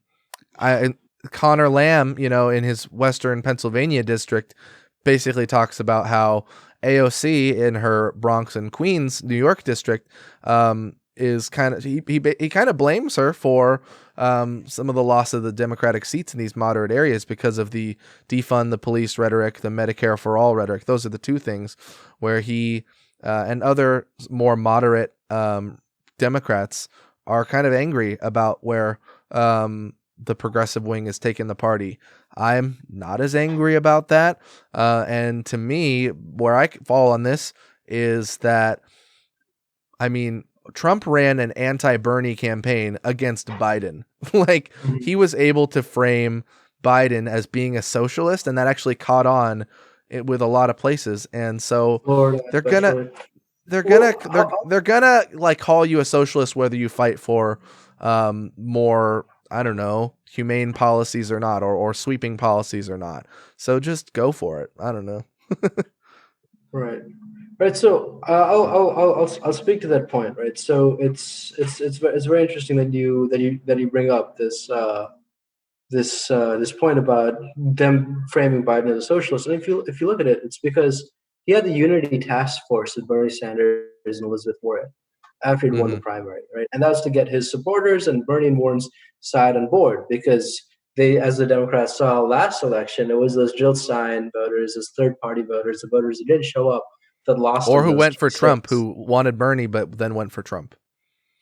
Lamb, in his Western Pennsylvania district basically talks about how AOC in her Bronx and Queens, New York district, is kind of, he kind of blames her for some of the loss of the Democratic seats in these moderate areas because of the defund the police rhetoric, the Medicare for all rhetoric. Those are the two things where he and other more moderate Democrats are kind of angry about where the progressive wing has taken the party. I'm not as angry about that. And to me, where I fall on this is that, I mean, Trump ran an anti-Bernie campaign against Biden. Like, he was able to frame Biden as being a socialist, and that actually caught on with a lot of places. And so Florida, they're gonna like call you a socialist whether you fight for more, I don't know, humane policies or not, or sweeping policies or not. So just go for it. I don't know. Right. So I'll speak to that point. Right. So it's very interesting that you bring up this point about them framing Biden as a socialist. And if you look at it, it's because he had the unity task force with Bernie Sanders and Elizabeth Warren after he'd won the primary, right? And that was to get his supporters and Bernie and Warren's side on board, because they, as the Democrats saw last election, it was those Jill Stein voters, those third-party voters, the voters who didn't show up, that lost. Or who went for Trump, who wanted Bernie but then went for Trump.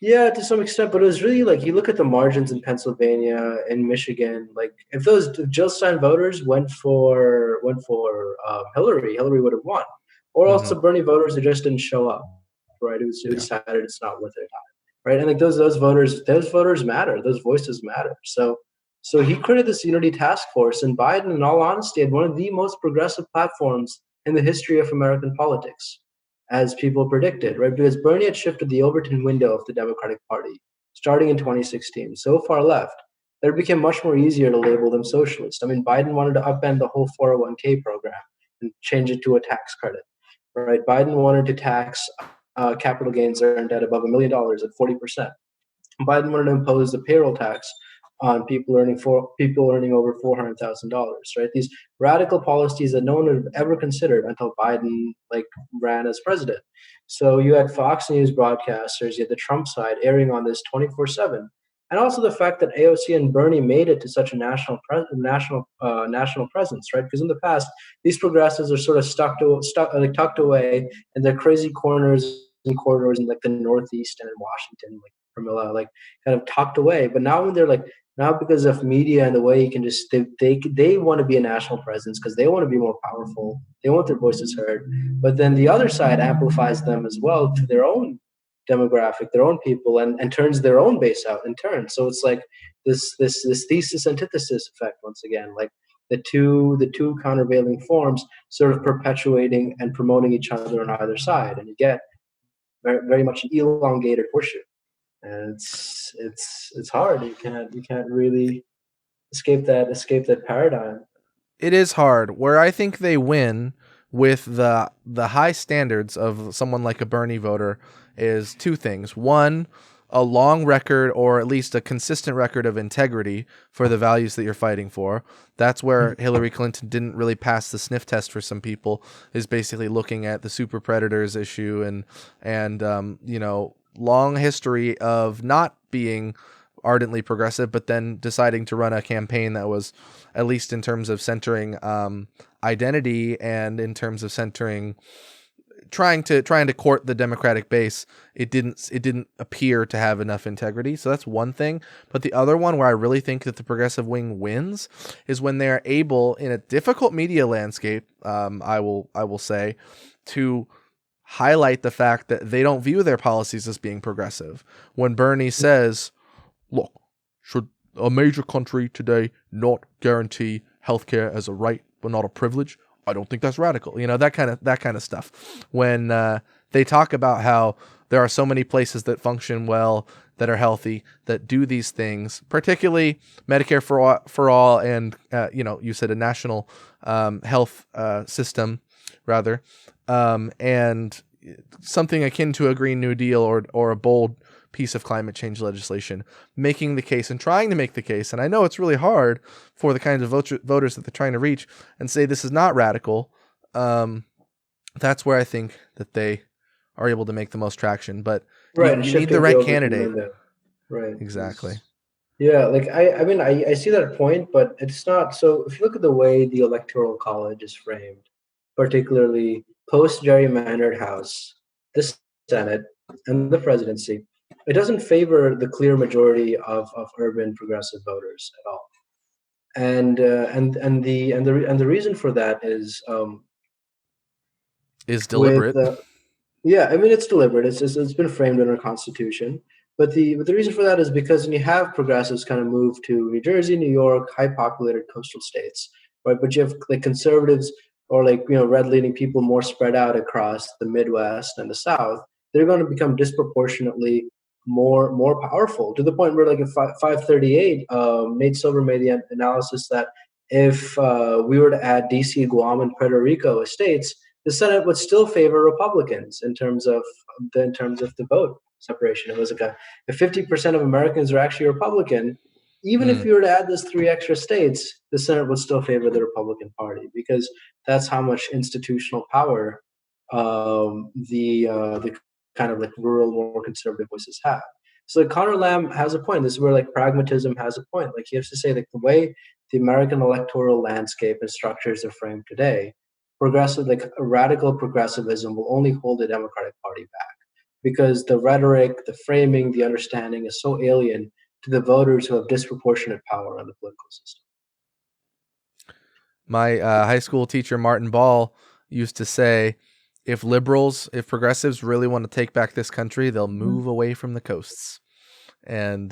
Yeah, to some extent, but it was really like, you look at the margins in Pennsylvania and Michigan. Like, if those Jill Stein voters went for Hillary would have won, or also Bernie voters who just didn't show up, right? Who decided it's not worth their time, right? And like those voters matter, those voices matter. So he created this unity task force, and Biden, in all honesty, had one of the most progressive platforms in the history of American politics, as people predicted, right? Because Bernie had shifted the Overton window of the Democratic Party starting in 2016, so far left that it became much more easier to label them socialist. I mean, Biden wanted to upend the whole 401k program and change it to a tax credit, right? Biden wanted to tax capital gains earned at above $1 million at 40%. Biden wanted to impose the payroll tax on people earning over $400,000. Right? These radical policies that no one had ever considered until Biden ran as president. So you had Fox News broadcasters, you had the Trump side airing on this 24/7, and also the fact that AOC and Bernie made it to such a national presence, right? Because in the past, these progressives are sort of tucked away in their crazy corners and corridors in the Northeast and in Washington, Camilla, kind of tucked away. But now when they're now because of media and the way you can just they want to be a national presence because they want to be more powerful. They want their voices heard. But then the other side amplifies them as well to their own demographic, their own people, and turns their own base out in turn. So it's like this thesis antithesis effect once again, the two countervailing forms sort of perpetuating and promoting each other on either side, and you get very much an elongated horseshoe. And it's hard. You can't really escape that paradigm. It is hard. Where I think they win with the high standards of someone like a Bernie voter is two things. One, a long record, or at least a consistent record of integrity for the values that you're fighting for. That's where Hillary Clinton didn't really pass the sniff test for some people, is basically looking at the super predators issue and long history of not being ardently progressive, but then deciding to run a campaign that was, at least in terms of centering identity and in terms of centering, trying to court the Democratic base, it didn't appear to have enough integrity. So that's one thing. But the other one where I really think that the progressive wing wins is when they're able, in a difficult media landscape, I will say, to highlight the fact that they don't view their policies as being progressive. When Bernie says, look, should a major country today not guarantee healthcare as a right but not a privilege? I don't think that's radical. That kind of stuff. When they talk about how there are so many places that function well, that are healthy, that do these things, particularly Medicare for all, and you said a national health system, rather, and something akin to a Green New Deal or a bold piece of climate change legislation, making the case and trying to make the case. And I know it's really hard for the kinds of voters that they're trying to reach and say this is not radical. That's where I think that they are able to make the most traction. But Right, you need the right candidate. Right. Exactly. Yeah, I mean I see that point, but it's not. So if you look at the way the Electoral College is framed, particularly post gerrymandered House, the Senate, and the presidency, it doesn't favor the clear majority of urban progressive voters at all. And the reason for that is deliberate. Yeah, I mean it's deliberate. It's been framed in our Constitution, but the reason for that is because when you have progressives kind of move to New Jersey, New York, high populated coastal states, right? But you have conservatives or red leaning people more spread out across the Midwest and the South. They're going to become disproportionately more powerful, to the point where at 538, Nate Silver made the analysis that if we were to add DC, Guam, and Puerto Rico as states, the Senate would still favor Republicans in terms of the vote separation. It was if 50% of Americans are actually Republican, even if we were to add those 3 extra states, the Senate would still favor the Republican Party, because that's how much institutional power the kind of rural, more conservative voices have. So Connor Lamb has a point. This is where pragmatism has a point. He has to say the way the American electoral landscape and structures are framed today, radical progressivism will only hold the Democratic Party back, because the rhetoric, the framing, the understanding is so alien to the voters who have disproportionate power on the political system. My high school teacher, Martin Ball, used to say, if progressives really want to take back this country, they'll move away from the coasts. And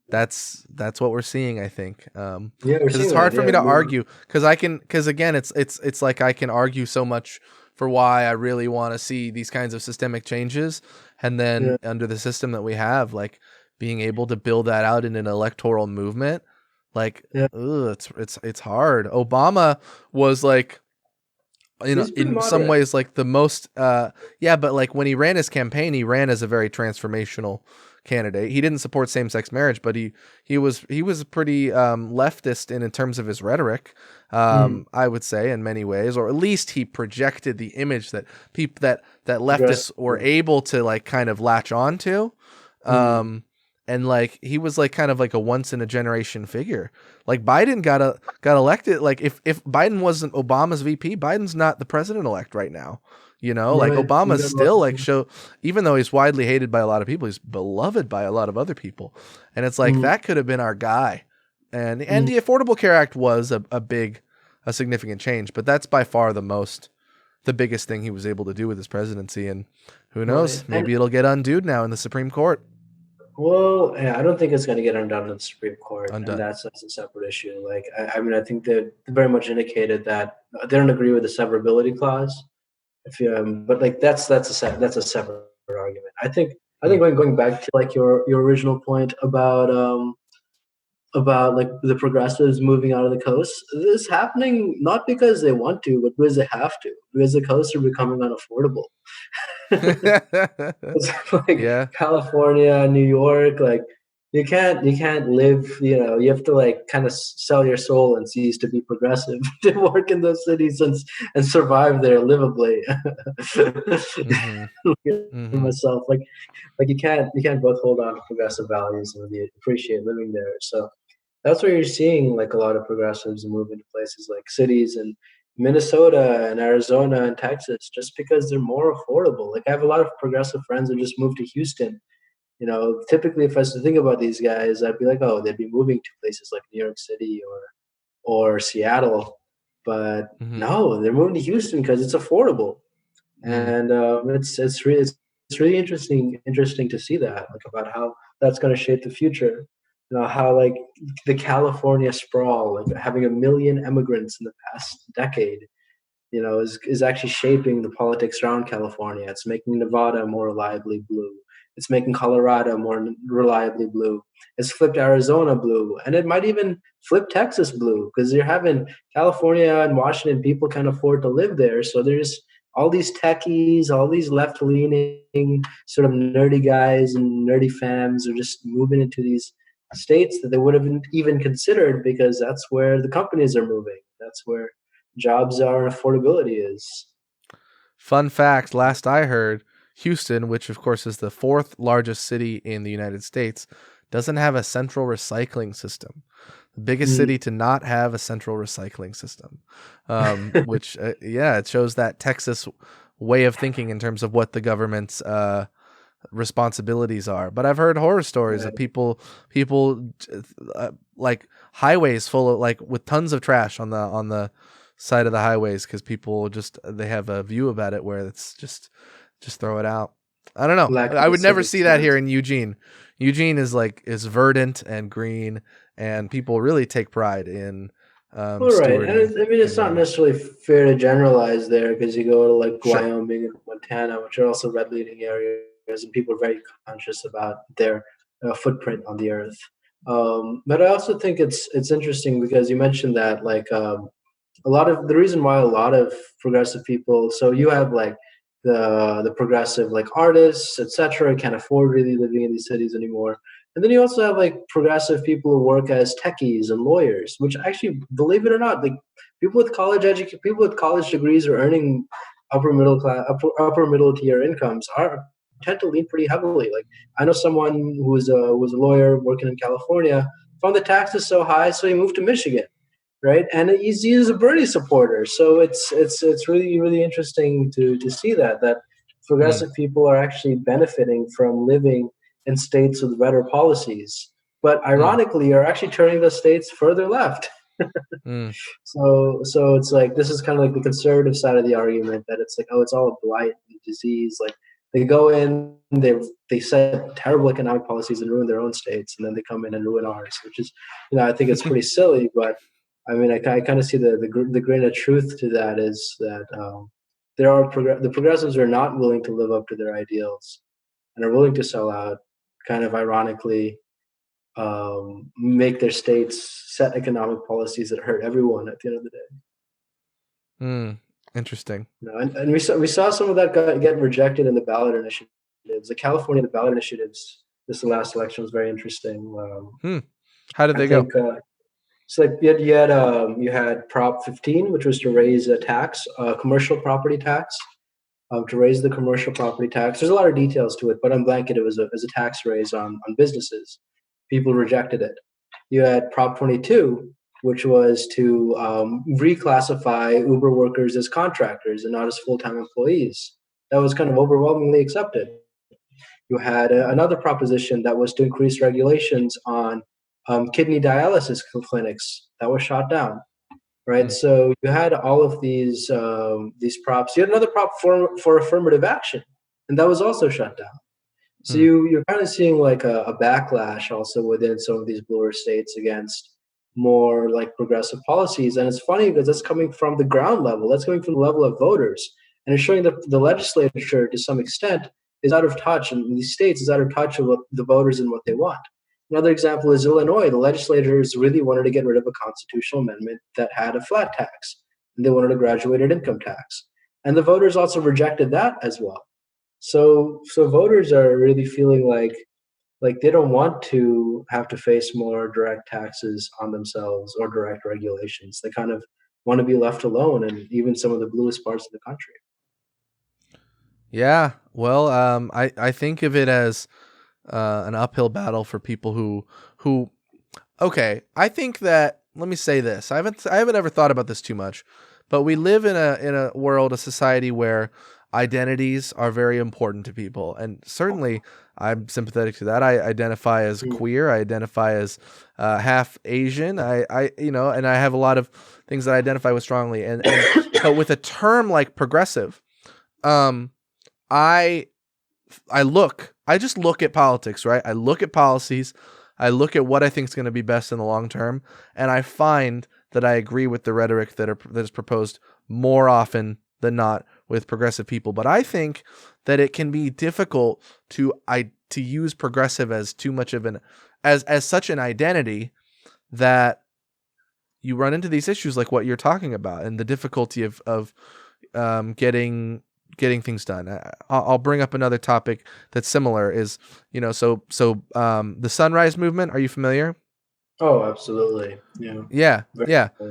that's what we're seeing, I think. Because it's hard for me to argue, because again, it's like I can argue so much for why I really want to see these kinds of systemic changes, and then under the system that we have, being able to build that out in an electoral movement, like, Yeah. it's hard. Obama was like, He's pretty in some moderate. ways, like the most, yeah, but like when he ran his campaign, he ran as a very transformational candidate. He didn't support same-sex marriage, but he was pretty leftist in terms of his rhetoric, Mm. I would say, in many ways, or at least he projected the image that people that Aggressive. leftists were able to like kind of latch on to. Mm. And like he was like kind of like a once in a generation figure. Like Biden got elected. Like if Biden wasn't Obama's VP, Biden's not the president elect right now. Like Right. Obama's still like even though he's widely hated by a lot of people, he's beloved by a lot of other people. And it's like Mm. that could have been our guy. And Mm. the Affordable Care Act was a significant change, but that's by far the biggest thing he was able to do with his presidency. And who Right. knows, And maybe it'll get undone now in the Supreme Court. well, yeah, I don't think it's going to get undone in the Supreme Court, and Undone. that's a separate issue. Like, I mean, I think they very much indicated that they don't agree with the severability clause. If you, but like that's a separate argument. I Hmm. think going back to like your original point about like the progressives moving out of the coast, this is happening not because they want to, but because they have to, because the coasts are becoming unaffordable. It's like Yeah. California, New York, like you can't live, you have to like kind of sell your soul and cease to be progressive to work in those cities and survive there livably. Hmm. Look at Hmm. myself, like you can't both hold on to progressive values and really appreciate living there. So that's where you're seeing like a lot of progressives move into places like cities and Minnesota and Arizona and Texas just because they're more affordable. Like I have a lot of progressive friends who just moved to Houston. Typically if I was to think about these guys, I'd be like, oh, they'd be moving to places like New York City or Seattle. But Hmm. no, they're moving to Houston because it's affordable. Mm. And it's really interesting to see that, like about how that's going to shape the future. How like the California sprawl, like having a million immigrants in the past decade, is actually shaping the politics around California. It's making Nevada more reliably blue. It's making Colorado more reliably blue. It's flipped Arizona blue, and it might even flip Texas blue because you're having California and Washington people can't afford to live there. So there's all these techies, all these left-leaning sort of nerdy guys and nerdy fams are just moving into these states that they would have even considered because that's where the companies are moving. That's where jobs are and affordability is. Fun fact, last I heard, Houston, which of course is the fourth largest city in the United States, doesn't have a central recycling system. The biggest Mm. city to not have a central recycling system. Which, yeah, it shows that Texas way of thinking in terms of what the government's responsibilities are. But I've heard horror stories of Right. people like highways full of like with tons of trash on the side of the highways because people just they have a view about it where it's just throw it out. I don't know. Lack I of a would never civic see that here sense. in Eugene. Eugene is verdant and green, and people really take pride in All right, and stewarding I mean the it's not environment. necessarily fair to generalize there because you go to like Sure. Wyoming and Montana, which are also red leading areas, and people are very conscious about their footprint on the earth. But I also think it's interesting because you mentioned that like a lot of the reason why a lot of progressive people, so you have like the progressive like artists, etc., can't afford really living in these cities anymore. And then you also have like progressive people who work as techies and lawyers, which actually, believe it or not, like people with college degrees are earning upper middle tier incomes are tend to lean pretty heavily. Like I know someone who was a lawyer working in California, found the taxes so high, so he moved to Michigan, right? And he's a Bernie supporter, so it's really interesting to see that Mm, progressive people are actually benefiting from living in states with better policies, but mm, ironically are actually turning the states further left. mm, So it's like this is kind of like the conservative side of the argument that it's like, oh, it's all a blight and disease. Like they go in, they set terrible economic policies and ruin their own states, and then they come in and ruin ours, which is, I think it's pretty silly. But I mean, I kind of see the grain of truth to that is that the progressives are not willing to live up to their ideals and are willing to sell out kind of ironically make their states set economic policies that hurt everyone at the end of the day. Interesting. You know, and we saw some of that get rejected in the ballot initiatives. The California the ballot initiatives. This last election was very interesting. How did they go? So like you had Prop 15, which was to raise a tax, commercial property tax, to raise the commercial property tax. There's a lot of details to it, but on blanket, it was a tax raise on businesses. People rejected it. You had Prop 22, which was to reclassify Uber workers as contractors and not as full-time employees. That was kind of overwhelmingly accepted. You had another proposition that was to increase regulations on kidney dialysis clinics. That was shot down, right? So you had all of these props. You had another prop for affirmative action, and that was also shut down. So you're kind of seeing like a backlash also within some of these bluer states against more like progressive policies. And it's funny because that's coming from the ground level. That's coming from the level of voters. And it's showing that the legislature, to some extent, is out of touch, and these states is out of touch with the voters and what they want. Another example is Illinois. The legislators really wanted to get rid of a constitutional amendment that had a flat tax, and they wanted a graduated income tax. And the voters also rejected that as well. So voters are really feeling like they don't want to have to face more direct taxes on themselves or direct regulations. They kind of want to be left alone, and even some of the bluest parts of the country. Yeah, well, I think of it as an uphill battle for people who. Okay, I think that, let me say this. I haven't ever thought about this too much, but we live in a world, a society where identities are very important to people, and certainly I'm sympathetic to that. I identify as queer. I identify as half Asian. I and I have a lot of things that I identify with strongly. And but with a term like progressive, I just look at politics, right? I look at policies. I look at what I think is going to be best in the long term, and I find that I agree with the rhetoric that is proposed more often than not with progressive people. But I think that it can be difficult to use progressive as too much of as such an identity that you run into these issues like what you're talking about and the difficulty of getting things done. I'll bring up another topic that's similar. Is the Sunrise Movement. Are you familiar? Oh, absolutely. Yeah.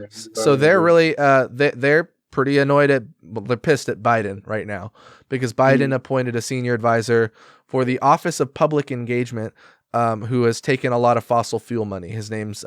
So they're really they're pretty annoyed they're pissed at Biden right now because Biden appointed a senior advisor for the Office of Public Engagement, who has taken a lot of fossil fuel money. His name's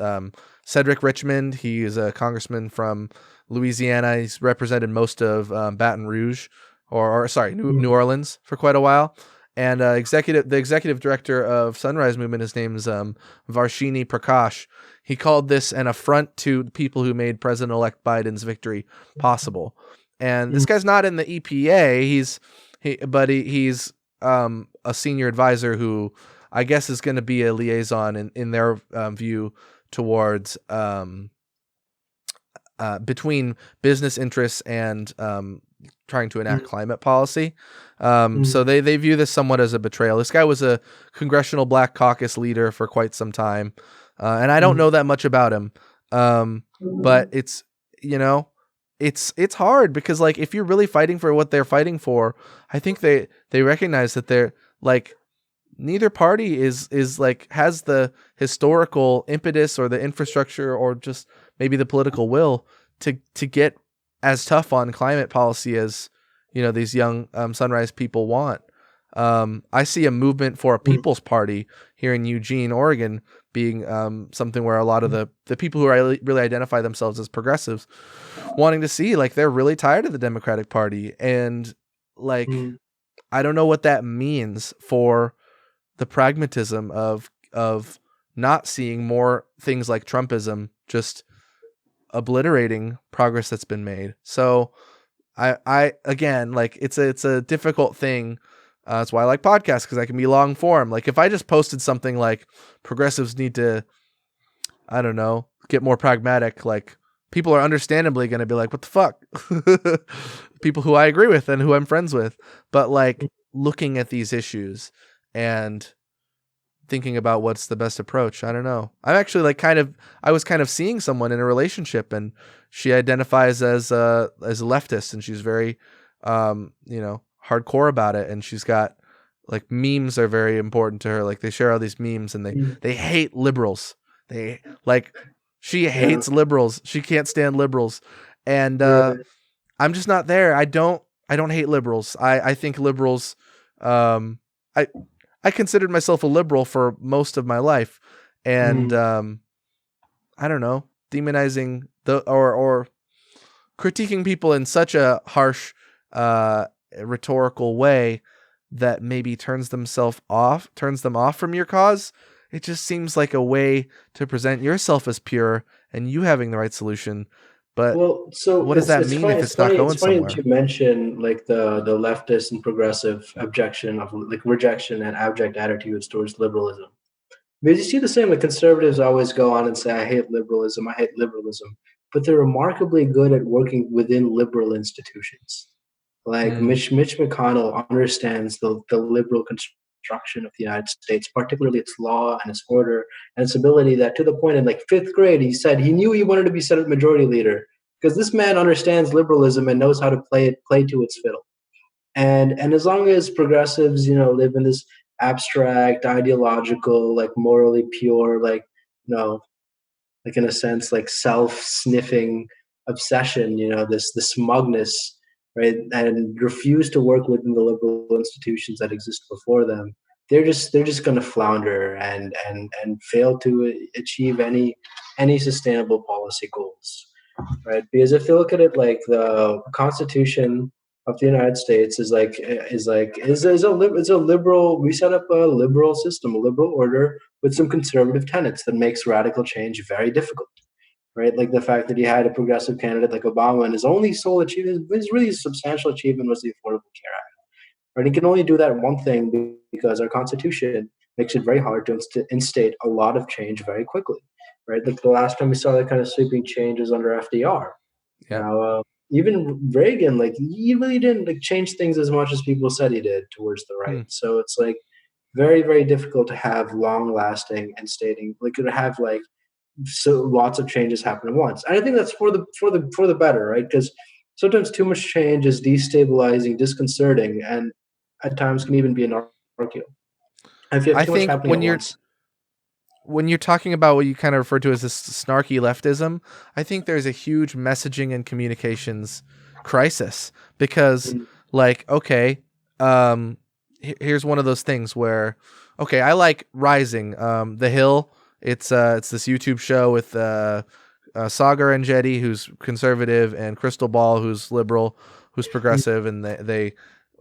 Cedric Richmond. He is a congressman from Louisiana. He's represented most of Baton Rouge. New Orleans for quite a while. And the executive director of Sunrise Movement, his name's Varshini Prakash. He called this an affront to the people who made President-elect Biden's victory possible. And this guy's not in the EPA. He's a senior advisor who I guess is going to be a liaison in their view towards between business interests and trying to enact climate policy. So they view this somewhat as a betrayal. This guy was a Congressional Black Caucus leader for quite some time. And I don't know that much about him. But it's hard because like, if you're really fighting for what they're fighting for, I think they recognize that they're like, neither party is like, has the historical impetus or the infrastructure or just maybe the political will to get as tough on climate policy as, these young Sunrise people want. I see a movement for a People's Party here in Eugene, Oregon, being something where a lot of the people who really identify themselves as progressives wanting to see, like, they're really tired of the Democratic Party. And like, I don't know what that means for the pragmatism of not seeing more things like Trumpism just obliterating progress that's been made. So I again, like, it's a difficult thing. That's why I like podcasts, because I can be long form. Like, if I just posted something like progressives need to, I don't know, get more pragmatic, like, people are understandably going to be like, what the fuck? People who I agree with and who I'm friends with. But like, looking at these issues and thinking about what's the best approach. I don't know. I'm actually like I was kind of seeing someone in a relationship, and she identifies as a leftist, and she's very, hardcore about it. And she's got like memes are very important to her. Like they share all these memes, and they hate liberals. They like, she hates liberals. She can't stand liberals. And, I'm just not there. I don't hate liberals. I think liberals, I considered myself a liberal for most of my life, and I don't know, demonizing or critiquing people in such a harsh, rhetorical way that maybe turns them off from your cause. It just seems like a way to present yourself as pure and you having the right solution. But so what does that mean funny, if it's not going it's funny somewhere? that you mention like the leftist and progressive objection of like rejection and abject attitudes towards liberalism. Because you see the same, like conservatives always go on and say, I hate liberalism, but they're remarkably good at working within liberal institutions. Like Mitch McConnell understands the liberal construction of the United States, particularly its law and its order and its ability that to the point in like fifth grade, he said he knew he wanted to be Senate Majority Leader because this man understands liberalism and knows how to play to its fiddle. And as long as progressives, live in this abstract, ideological, like morally pure, like, like in a sense, like self-sniffing obsession, this smugness, right, and refuse to work within the liberal institutions that exist before them, they're just going to flounder and fail to achieve any sustainable policy goals, right? Because if you look at it, like the Constitution of the United States is a liberal. We set up a liberal system, a liberal order with some conservative tenets that makes radical change very difficult, right? Like the fact that you had a progressive candidate like Obama, and his only sole achievement, his really substantial achievement, was the Affordable Care Act. Right? He can only do that one thing because our Constitution makes it very hard to instate a lot of change very quickly, right? Like the last time we saw that kind of sweeping change was under FDR. Yeah. Even Reagan, like he really didn't like change things as much as people said he did towards the right. So it's like very, very difficult to have long-lasting and stating, like to have like so lots of changes happen at once. And I think that's for the better, right? Because sometimes too much change is destabilizing, disconcerting, and at times can even be anarchical. And if you have I too much think happening at once. when you're talking about what you kind of refer to as this snarky leftism, I think there's a huge messaging and communications crisis because, like, okay, here's one of those things where, okay, I like Rising, The Hill. It's this YouTube show with Sagar and Jetty, who's conservative, and Crystal Ball, who's liberal, who's progressive, and they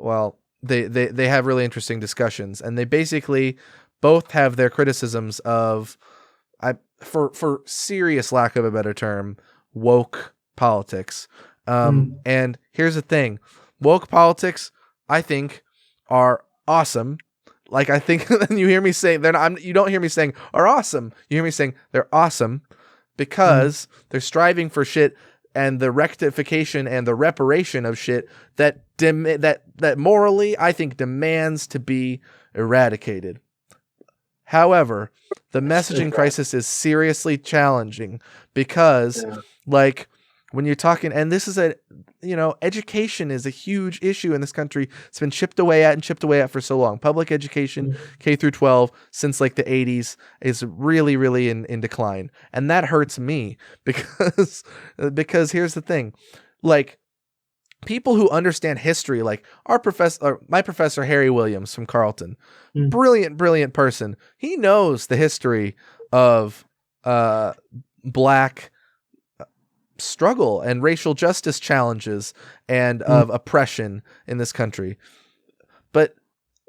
have really interesting discussions, and they basically both have their criticisms of, for serious lack of a better term, woke politics. And here's the thing: woke politics, I think, are awesome. Like, I think you hear me say they're not. You don't hear me saying are awesome. You hear me saying they're awesome because they're striving for shit and the rectification and the reparation of shit that that morally I think demands to be eradicated. However, the messaging crisis is seriously challenging because, like, when you're talking, and this is education is a huge issue in this country. It's been chipped away at for so long. Public education, K through 12, since like the 80s, is really, really in decline. And that hurts me because here's the thing, like, people who understand history, like my professor Harry Williams from Carleton, brilliant person. He knows the history of black struggle and racial justice challenges and of oppression in this country. But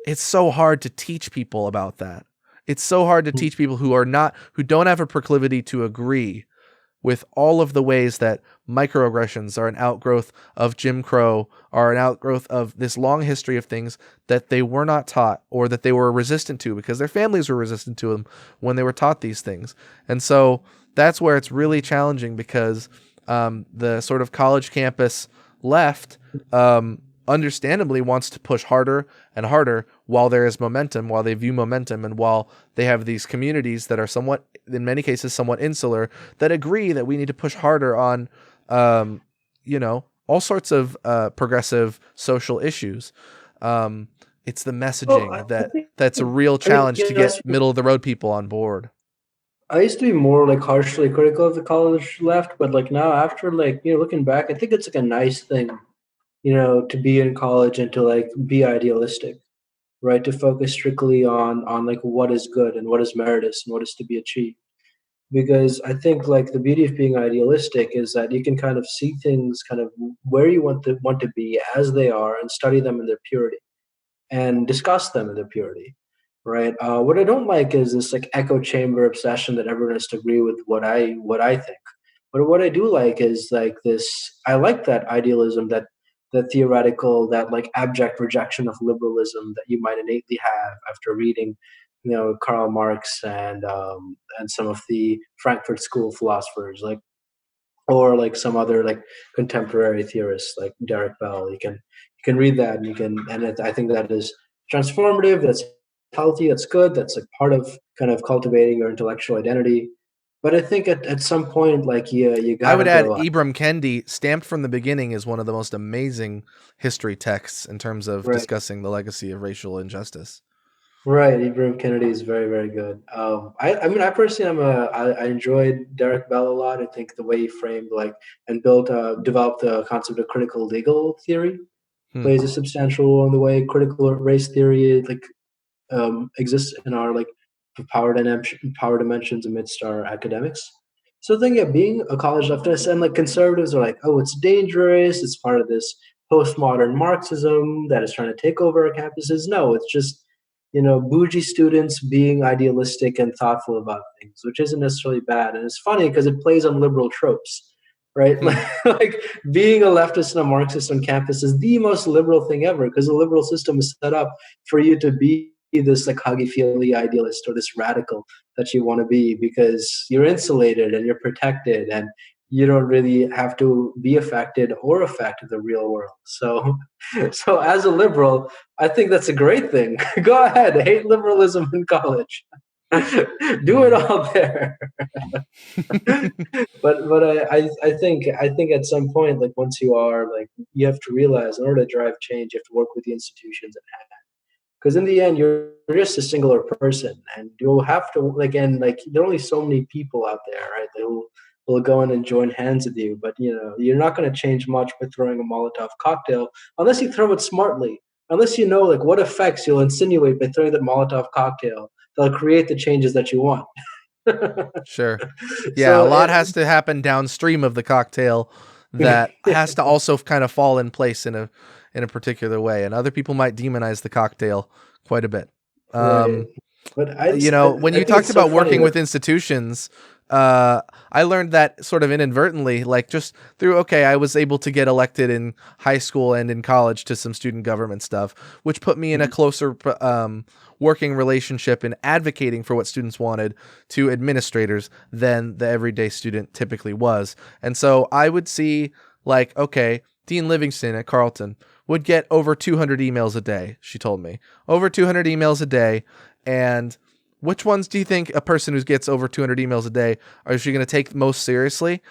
it's so hard to teach people about that. It's so hard to teach people who don't have a proclivity to agree with all of the ways that microaggressions are an outgrowth of Jim Crow, are an outgrowth of this long history of things that they were not taught or that they were resistant to because their families were resistant to them when they were taught these things. And so that's where it's really challenging because the sort of college campus left understandably wants to push harder and harder while there is momentum, while they view momentum, and while they have these communities that are somewhat, in many cases, somewhat insular, that agree that we need to push harder on, all sorts of progressive social issues. It's the messaging that's a real challenge to get middle of the road people on board. I used to be more like harshly critical of the college left, but like now after like, looking back, I think it's like a nice thing, to be in college and to like be idealistic, right? To focus strictly on like what is good and what is meritorious and what is to be achieved. Because I think like the beauty of being idealistic is that you can kind of see things kind of where you want to be as they are and study them in their purity and discuss them in their purity, right? What I don't like is this like echo chamber obsession that everyone has to agree with what I think. But what I do like is like this. I like that idealism, that theoretical, that like abject rejection of liberalism that you might innately have after reading, Karl Marx and some of the Frankfurt School philosophers, like, or like some other like contemporary theorists like Derek Bell. You can read that and I think that is transformative. That's healthy. That's good. That's like part of kind of cultivating your intellectual identity. But I think at some point, like you gotta I would add grow up. Ibram Kendi, Stamped from the Beginning, is one of the most amazing history texts in terms of Right. discussing the legacy of racial injustice. Right, Ibram Kennedy is very, very good. I mean, I personally, I enjoyed Derek Bell a lot. I think the way he framed like and developed the concept of critical legal theory plays a substantial role in the way critical race theory like exists in our like power dimensions amidst our academics. So I think, yeah, being a college leftist and like conservatives are like, oh, it's dangerous. It's part of this postmodern Marxism that is trying to take over our campuses. No, it's just bougie students being idealistic and thoughtful about things, which isn't necessarily bad. And it's funny because it plays on liberal tropes, right? Like being a leftist and a Marxist on campus is the most liberal thing ever because the liberal system is set up for you to be this like huggy-feely idealist or this radical that you want to be because you're insulated and you're protected and you don't really have to be affected or affect the real world. So as a liberal, I think that's a great thing. Go ahead, hate liberalism in college. Do it all there. but I think at some point, like once you are like, you have to realize in order to drive change, you have to work with the institutions and because in the end you're just a singular person and you'll have to like, and like there are only so many people out there, right, that will go in and join hands with you, but you're not going to change much by throwing a Molotov cocktail unless you throw it smartly, unless you know like what effects you'll insinuate by throwing that Molotov cocktail that'll create the changes that you want. Sure. Yeah, a lot has to happen downstream of the cocktail that has to also kind of fall in place in a particular way, and other people might demonize the cocktail quite a bit. Right. But when you talked about working with institutions, I learned that sort of inadvertently, like just through, I was able to get elected in high school and in college to some student government stuff, which put me in a closer working relationship in advocating for what students wanted to administrators than the everyday student typically was. And so I would see like, Dean Livingston at Carleton would get over 200 emails a day, she told me. Over 200 emails a day. And which ones do you think a person who gets over 200 emails a day are she going to take most seriously?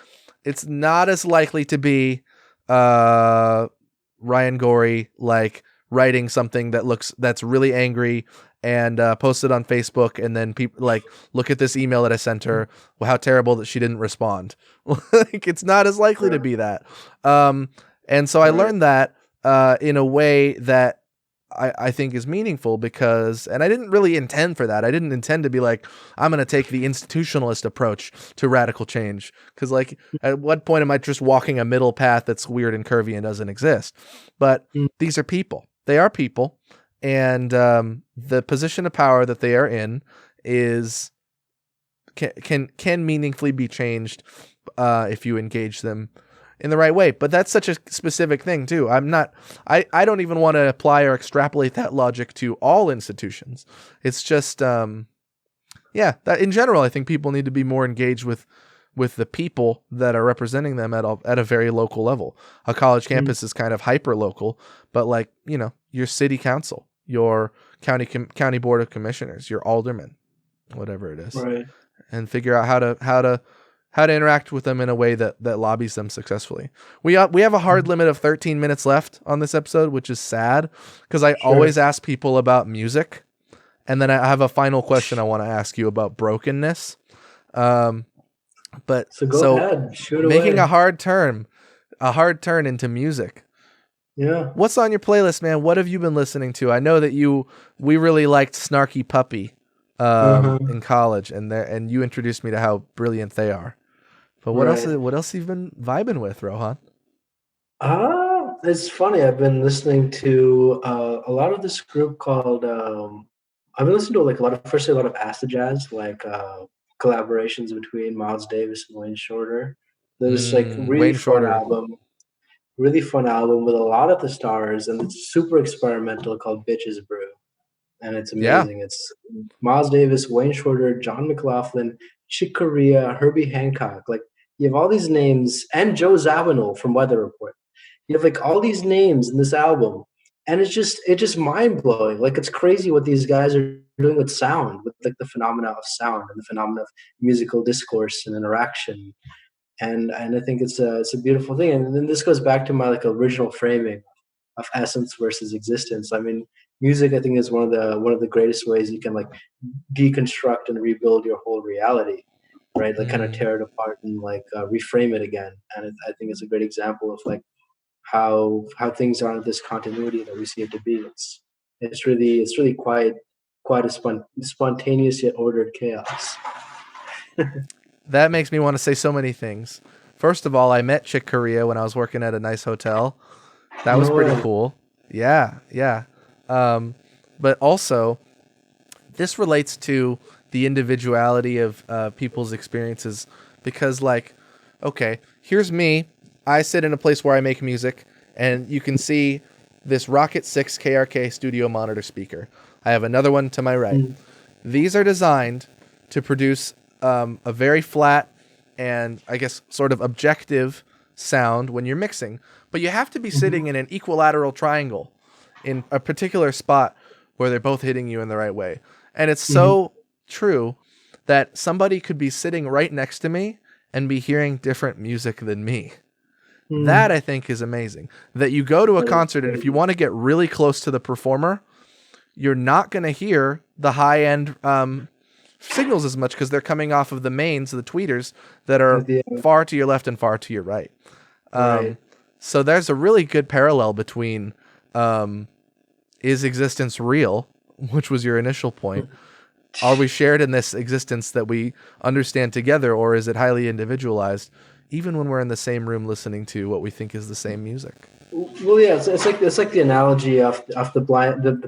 It's not as likely to be Ryan Gorey like writing something that's really angry and post it on Facebook, and then people like, look at this email that I sent her. Well, how terrible that she didn't respond. Like, it's not as likely to be that. And so I learned that in a way that I think is meaningful because, and I didn't really intend for that. I didn't intend to be like, I'm going to take the institutionalist approach to radical change. Because like, at what point am I just walking a middle path that's weird and curvy and doesn't exist? But these are people. They are people. And the position of power that they are in is can meaningfully be changed if you engage them in the right way. But that's such a specific thing too. I don't even want to apply or extrapolate that logic to all institutions. It's just, that in general, I think people need to be more engaged with with the people that are representing them at a very local level. A college campus is kind of hyper local, but like, your city council, your county board of commissioners, your aldermen, whatever it is, Right. and figure out how to interact with them in a way that lobbies them successfully. We have a hard limit of 13 minutes left on this episode, which is sad because I always ask people about music. And then I have a final question I want to ask you about brokenness. But so go ahead, shoot away. Making a hard turn into music. Yeah. What's on your playlist, man? What have you been listening to? I know that we really liked Snarky Puppy in college, and you introduced me to how brilliant they are. But what else have you been vibing with, Rohan? It's funny. I've been listening to a lot of this group called I've been listening to like a lot of acid jazz, like collaborations between Miles Davis and Wayne Shorter. There's like really fun album with a lot of the stars, and it's super experimental called Bitches Brew, and it's amazing. It's Miles Davis, Wayne Shorter, John McLaughlin, Chick Corea, Herbie Hancock. Like you have all these names, and Joe Zawinul from Weather Report. You have like all these names in this album, and it's just mind blowing. Like it's crazy what these guys are doing with sound, with like the phenomena of sound and the phenomena of musical discourse and interaction. And I think it's a beautiful thing. And then this goes back to my like original framing of essence versus existence. I mean, music I think is one of the greatest ways you can like deconstruct and rebuild your whole reality, right? Like kind of tear it apart and like reframe it again. And I think it's a great example of like how things aren't this continuity that we see it to be. It's really quite a spontaneous yet ordered chaos. That makes me want to say so many things. First of all, I met Chick Corea when I was working at a nice hotel. That was pretty cool. Yeah. But also, this relates to the individuality of people's experiences because, like, okay, here's me. I sit in a place where I make music, and you can see this Rocket 6 KRK studio monitor speaker. I have another one to my right. These are designed to produce a very flat and, I guess, sort of objective sound when you're mixing. But you have to be sitting in an equilateral triangle in a particular spot where they're both hitting you in the right way. And it's so true that somebody could be sitting right next to me and be hearing different music than me. That, I think, is amazing. That you go to a concert, and if you want to get really close to the performer, you're not going to hear the high-end signals as much because they're coming off of the mains, the tweeters, that are far to your left and far to your right. So there's a really good parallel between is existence real, which was your initial point. Are we shared in this existence that we understand together, or is it highly individualized, even when we're in the same room listening to what we think is the same music? Well, yeah, it's like the analogy of the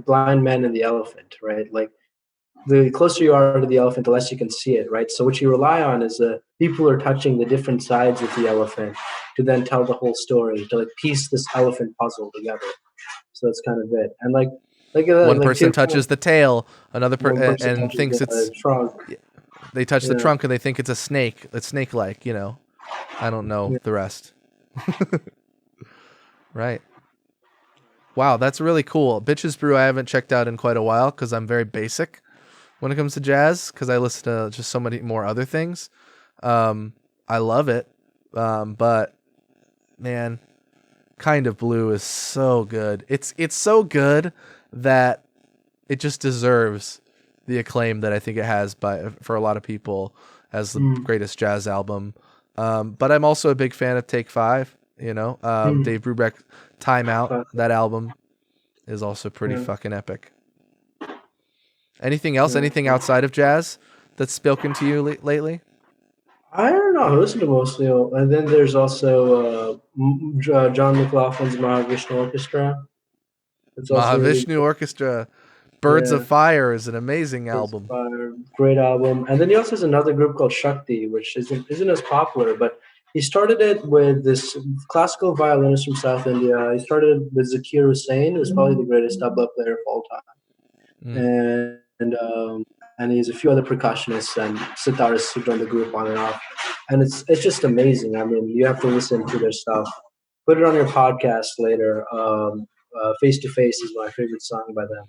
blind man and the elephant, right? Like the closer you are to the elephant, the less you can see it, right? So what you rely on is the people are touching the different sides of the elephant to then tell the whole story, to like piece this elephant puzzle together. So that's kind of it. And like one person touches the tail, another person and thinks it's trunk. They touch the trunk and they think it's a snake. It's snake-like, you know. I don't know the rest. Right. Wow, that's really cool. Bitches Brew I haven't checked out in quite a while because I'm very basic when it comes to jazz because I listen to just so many more other things. I love it. But man, Kind of Blue is so good. It's so good that it just deserves the acclaim that I think it has for a lot of people as the greatest jazz album. But I'm also a big fan of Take 5, you know. Dave Brubeck, Time Out, that album is also pretty fucking epic. Anything else? Anything outside of jazz that's spoken to you lately? I don't know. I listen to mostly, and then there's also John McLaughlin's Mahavishnu Orchestra. Mahavishnu Orchestra, Birds of Fire is an amazing album. Great album. And then he also has another group called Shakti, which isn't as popular, but he started it with this classical violinist from South India. He started with Zakir Hussain, who's probably the greatest tabla player of all time. And he has a few other percussionists and sitarists who joined the group on and off. and it's just amazing. I mean, you have to listen to their stuff. Put it on your podcast later. Face to Face is my favorite song by them.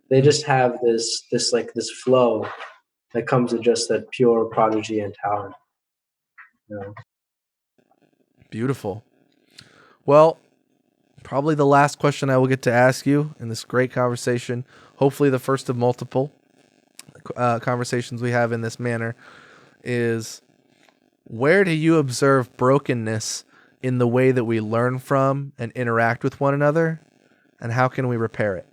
They just have this flow that comes with just that pure prodigy and talent. You know? Beautiful. Well, probably the last question I will get to ask you in this great conversation, hopefully the first of multiple conversations we have in this manner, is where do you observe brokenness in the way that we learn from and interact with one another, and how can we repair it?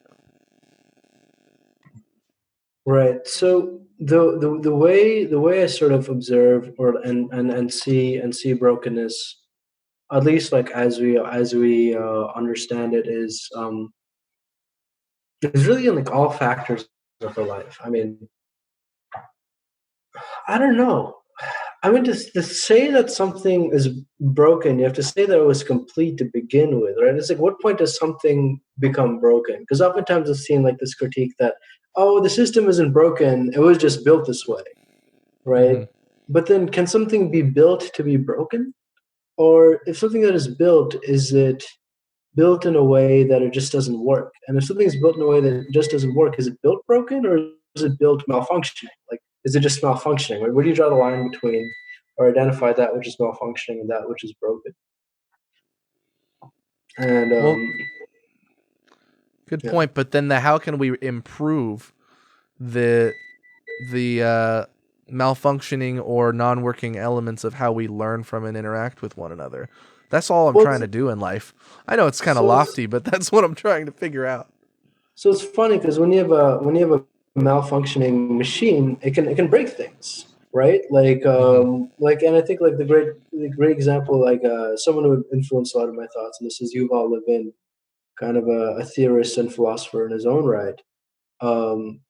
Right. So the way I sort of observe and see brokenness, at least like as we understand it, is it's really in like all factors of our life. I mean, I don't know. I mean, to say that something is broken, you have to say that it was complete to begin with, right? It's like, what point does something become broken? Because oftentimes I've seen like this critique that, oh, the system isn't broken, it was just built this way, right? Mhm. But then can something be built to be broken? Or if something that is built, is it built in a way that it just doesn't work? And if something is built in a way that it just doesn't work, is it built broken or is it built malfunctioning? Like, is it just malfunctioning? Right? Where do you draw the line between or identify that which is malfunctioning and that which is broken? And Well, good yeah. point. But then how can we improve the malfunctioning or non-working elements of how we learn from and interact with one another? That's all I'm Well, trying to do in life. I know it's kind of so lofty, but that's what I'm trying to figure out. so it's funny because when you have a malfunctioning machine, it can break things, right? Hmm. And I think like the great example, like someone who influenced a lot of my thoughts, and this is Yuval Levin, kind of a theorist and philosopher in his own right. Um,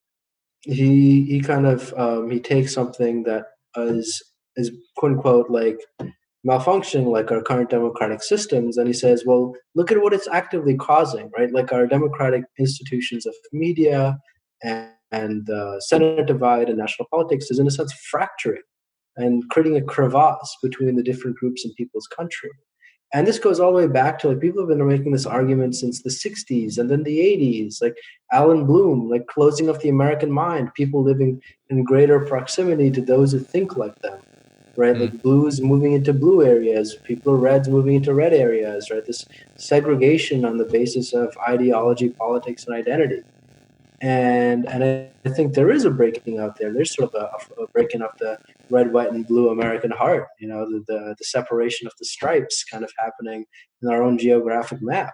he kind of he takes something that is quote unquote like malfunctioning, like our current democratic systems, and he says, well, look at what it's actively causing, right? Like our democratic institutions of media and the Senate divide and national politics is in a sense fracturing and creating a crevasse between the different groups in people's country. And this goes all the way back to like people have been making this argument since the 60s and then the 80s, like Alan Bloom, like closing off the American mind, people living in greater proximity to those who think like them, right? Hmm. Like blues moving into blue areas, people reds moving into red areas, right? This segregation on the basis of ideology, politics, and identity. And I think there is a breaking out there. There's sort of a breaking of the red, white, and blue American heart. You know, the separation of the stripes kind of happening in our own geographic map,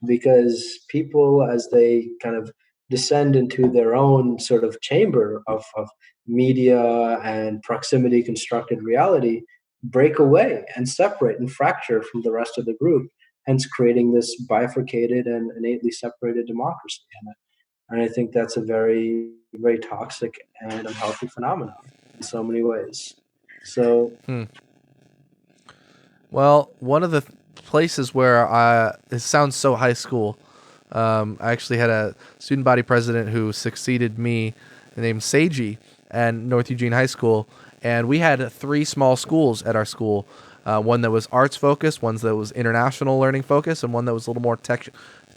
because people, as they kind of descend into their own sort of chamber of media and proximity constructed reality, break away and separate and fracture from the rest of the group, hence creating this bifurcated and innately separated democracy. And I think that's a very, very toxic and unhealthy phenomenon in so many ways. So, Hmm. Well, one of the places where it sounds so high school. I actually had a student body president who succeeded me, named Seiji, at North Eugene High School, and we had three small schools at our school. One that was arts focused, one that was international learning focused, and one that was a little more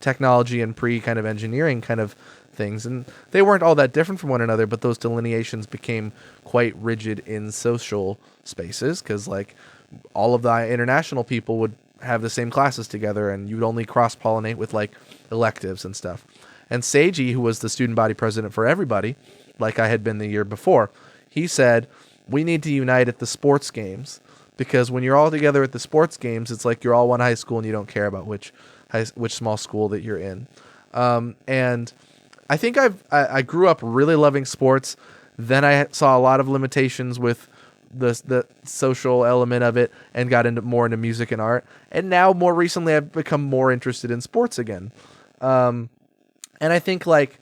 technology and pre kind of engineering kind of things. And they weren't all that different from one another, but those delineations became quite rigid in social spaces because like all of the international people would have the same classes together and you'd only cross-pollinate with like electives and stuff. And Seiji, who was the student body president for everybody, like I had been the year before, he said, we need to unite at the sports games because when you're all together at the sports games, it's like you're all one high school and you don't care about which small school that you're in. And I think I grew up really loving sports. Then I saw a lot of limitations with the social element of it and got more into music and art. And now more recently I've become more interested in sports again. And I think like,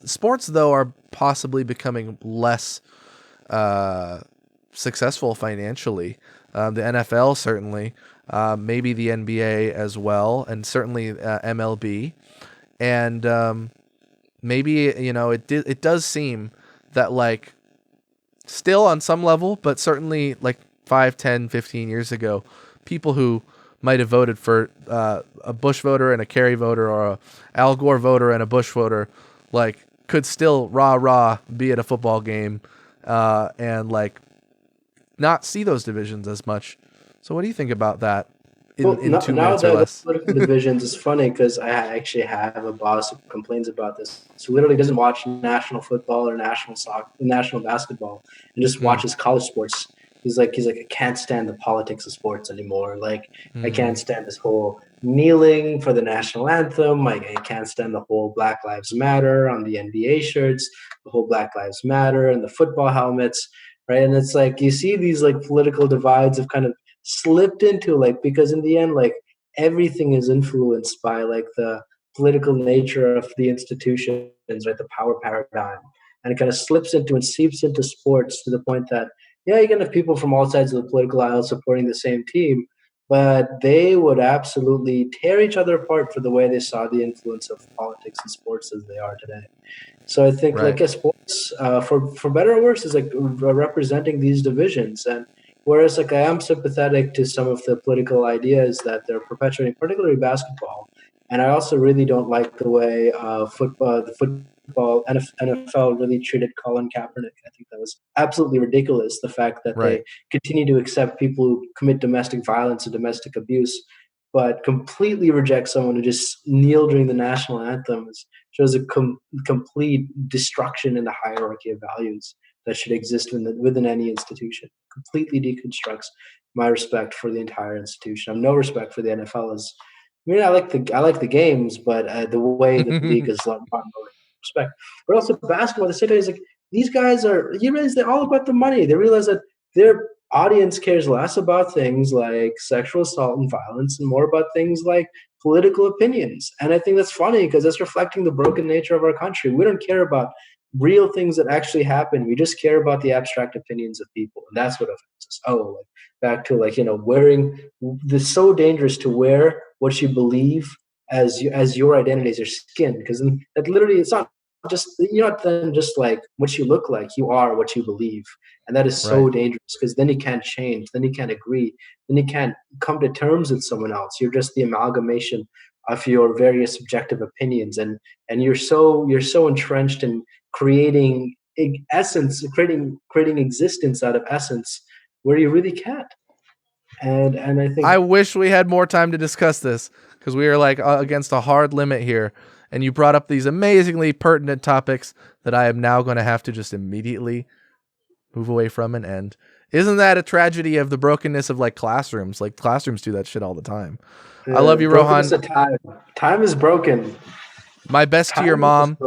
sports though are possibly becoming less successful financially. The NFL certainly, maybe the NBA as well, and certainly MLB. And maybe it does seem that like still on some level, but certainly like 5, 10, 15 years ago, people who might have voted for a Bush voter and a Kerry voter, or a Al Gore voter and a Bush voter, like could still rah be at a football game and like not see those divisions as much. So what do you think about that in 2 minutes or less? Political divisions is funny because I actually have a boss who complains about this. So literally doesn't watch national football or national soccer, national basketball, and just watches college sports. He's like, I can't stand the politics of sports anymore. Like, I can't stand this whole kneeling for the national anthem. I can't stand the whole Black Lives Matter on the NBA shirts, the whole Black Lives Matter and the football helmets, right? And it's like you see these like political divides have kind of slipped into like, because in the end, like everything is influenced by like the political nature of the institutions, right? The power paradigm, and it kind of slips into and seeps into sports to the point that yeah, you can have people from all sides of the political aisle supporting the same team, but they would absolutely tear each other apart for the way they saw the influence of politics and sports as they are today. So I think like a sports, for better or worse, is like representing these divisions. And whereas like I am sympathetic to some of the political ideas that they're perpetuating, particularly basketball, and I also really don't like the way the football NFL really treated Colin Kaepernick. I think that was absolutely ridiculous. The fact that they continue to accept people who commit domestic violence and domestic abuse, but completely reject someone who just kneel during the national anthem shows a complete destruction in the hierarchy of values that should exist within any institution. Completely deconstructs my respect for the entire institution. I have no respect for the NFL. I mean, I like the games, but the way the league is not respect. But also basketball, the same thing is like these guys you realize they're all about the money. They realize that their audience cares less about things like sexual assault and violence and more about things like political opinions. And I think that's funny because that's reflecting the broken nature of our country. We don't care about real things that actually happen. We just care about the abstract opinions of people. And that's what offends us. Oh, like back to like, wearing this, so dangerous to wear what you believe as your identity, as your skin, because that literally it's not just, you're not then just like what you look like, you are what you believe. And that is so dangerous because then you can't change, then you can't agree, then you can't come to terms with someone else. You're just the amalgamation of your various subjective opinions, and you're so entrenched in creating essence, creating existence out of essence where you really can't. And I think I wish we had more time to discuss this because we are like against a hard limit here. And you brought up these amazingly pertinent topics that I am now going to have to just immediately move away from and end. Isn't that a tragedy of the brokenness of like classrooms? Like classrooms do that shit all the time. I love you, Rohan. Time is broken. My best to your mom.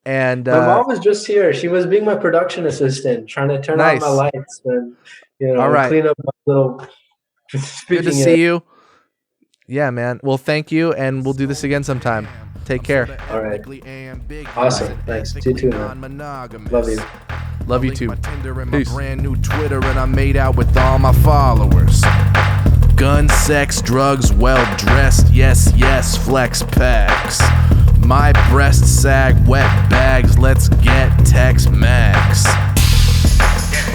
And my mom was just here. She was being my production assistant, trying to turn on my lights and clean up my little. Good to see you. Yeah, man. Well, thank you, and we'll do this again sometime. Take care. All right. Awesome. Thanks. You too, man. Love you. Love you too. Peace. My brand new Twitter, and I made out with all my followers. Gun, sex, drugs, well dressed. Yes, flex packs. My breasts sag, wet bags. Let's get Tex-Mex.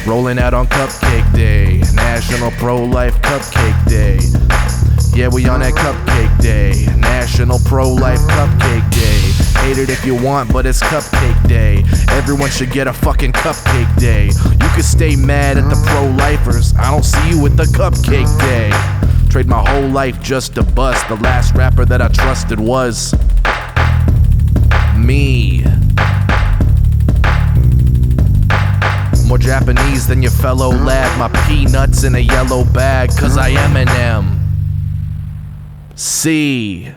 Rolling out on Cupcake Day, National Pro-Life Cupcake Day. Yeah, we on that Cupcake Day, National Pro-Life Cupcake Day. Hate it if you want, but it's Cupcake Day. Everyone should get a fucking Cupcake Day. You can stay mad at the pro-lifers, I don't see you with the Cupcake Day. Trade my whole life just to bust. The last rapper that I trusted was me. More Japanese than your fellow lad. My peanuts in a yellow bag, cause I am Eminem. C.